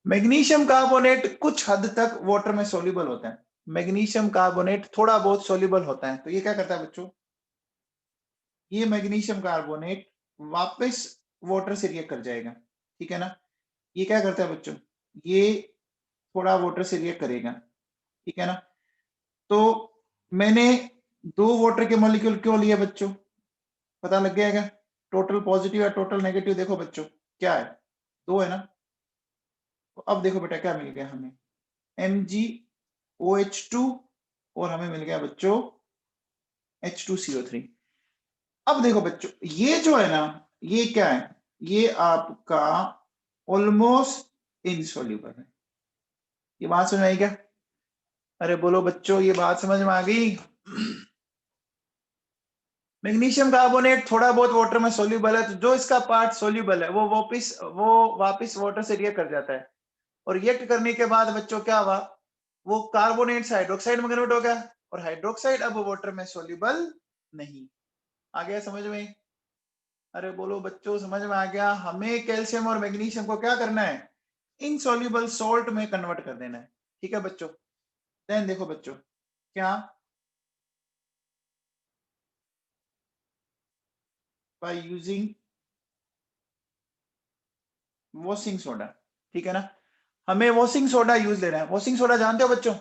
मैग्नीशियम कार्बोनेट कुछ हद तक वाटर में सोल्यूबल होता है, मैग्नीशियम कार्बोनेट थोड़ा बहुत सोल्यूबल होता है, तो ये क्या करता है बच्चों, ये मैग्नीशियम कार्बोनेट वापस वाटर से रिएक्ट कर जाएगा, ठीक है ना, ये क्या करता है बच्चों, ये थोड़ा वाटर से रिएक्ट करेगा, ठीक है ना, तो मैंने 2 वाटर के मॉलिक्यूल क्यों लिए बच्चों, पता लग गया क्या, टोटल पॉजिटिव या टोटल नेगेटिव देखो बच्चों क्या है, 2 है ना, तो अब देखो बेटा क्या मिल गया हमें, MgOH2 और हमें मिल गया बच्चों H2CO3। अब देखो बच्चों ये जो है ना, ये क्या है, ये आपका ऑलमोस्ट इनसॉल्युबल है, ये बात समझ में आई क्या, अरे बोलो बच्चों ये बात समझ में आ गई। मैग्नीशियम कार्बोनेट थोड़ा बहुत वाटर में सोल्यूबल है, तो जो इसका पार्ट सोल्यूबल है वो वापिस वाटर से रिएक्ट कर जाता है, और रिएक्ट करने के बाद बच्चों क्या हुआ, वो कार्बोनेट से हाइड्रोक्साइड में कन्वर्ट हो गया, और हाइड्रोक्साइड अब वाटर में सोल्यूबल नहीं। आ गया समझ में, अरे बोलो बच्चों समझ में आ गया, हमें कैल्शियम और मैग्नीशियम को क्या करना है, इनसॉल्युबल सॉल्ट में कन्वर्ट कर देना है, ठीक है बच्चों। देन देखो बच्चों क्या, बाय यूजिंग वॉशिंग सोडा, ठीक है ना, हमें वॉशिंग सोडा यूज लेना है, वॉशिंग सोडा जानते हो बच्चों,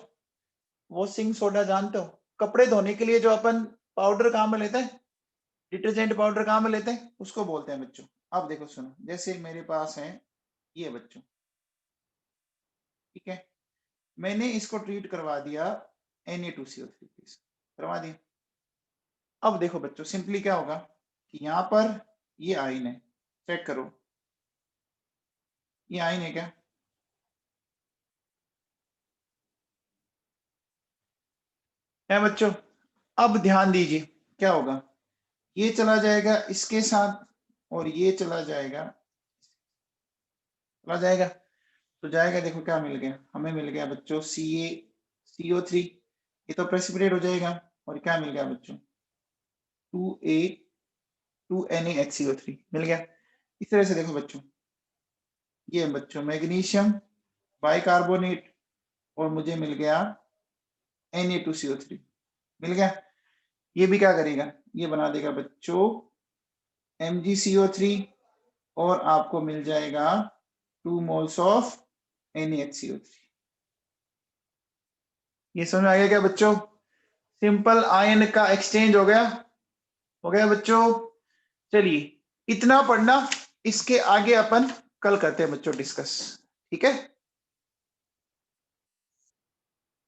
वॉशिंग सोडा जानते हो, कपड़े धोने के लिए जो अपन पाउडर काम में लेते हैं, डिटर्जेंट पाउडर काम में लेते हैं, उसको बोलते हैं बच्चों। अब देखो सुनो, जैसे मेरे पास है ये बच्चों, ठीक है, मैंने इसको ट्रीट करवा दिया Na2CO3 करवा दिया। अब देखो बच्चों सिंपली क्या होगा कि यहाँ पर ये आयन है, चेक करो ये आयन है क्या, है बच्चों, अब ध्यान दीजिए क्या होगा, ये चला जाएगा इसके साथ और ये चला जाएगा, तो जाएगा, देखो क्या मिल गया, हमें मिल गया बच्चों CO3, ये तो प्रेसिपिटेट हो जाएगा, और क्या मिल गया बच्चों 2NaHCO3 मिल गया। इस तरह से देखो बच्चों, ये बच्चों मैग्नीशियम बाइकार्बोनेट और मुझे मिल गया Na2CO3 मिल गया, ये भी क्या करेगा, ये बना देगा बच्चों MgCO3 और आपको मिल जाएगा 2 मोल्स ऑफ NaHCO3। ये समझ में आ गया क्या बच्चों, सिंपल आयन का एक्सचेंज हो गया बच्चों। चलिए इतना पढ़ना, इसके आगे अपन कल करते हैं बच्चों डिस्कस, ठीक है।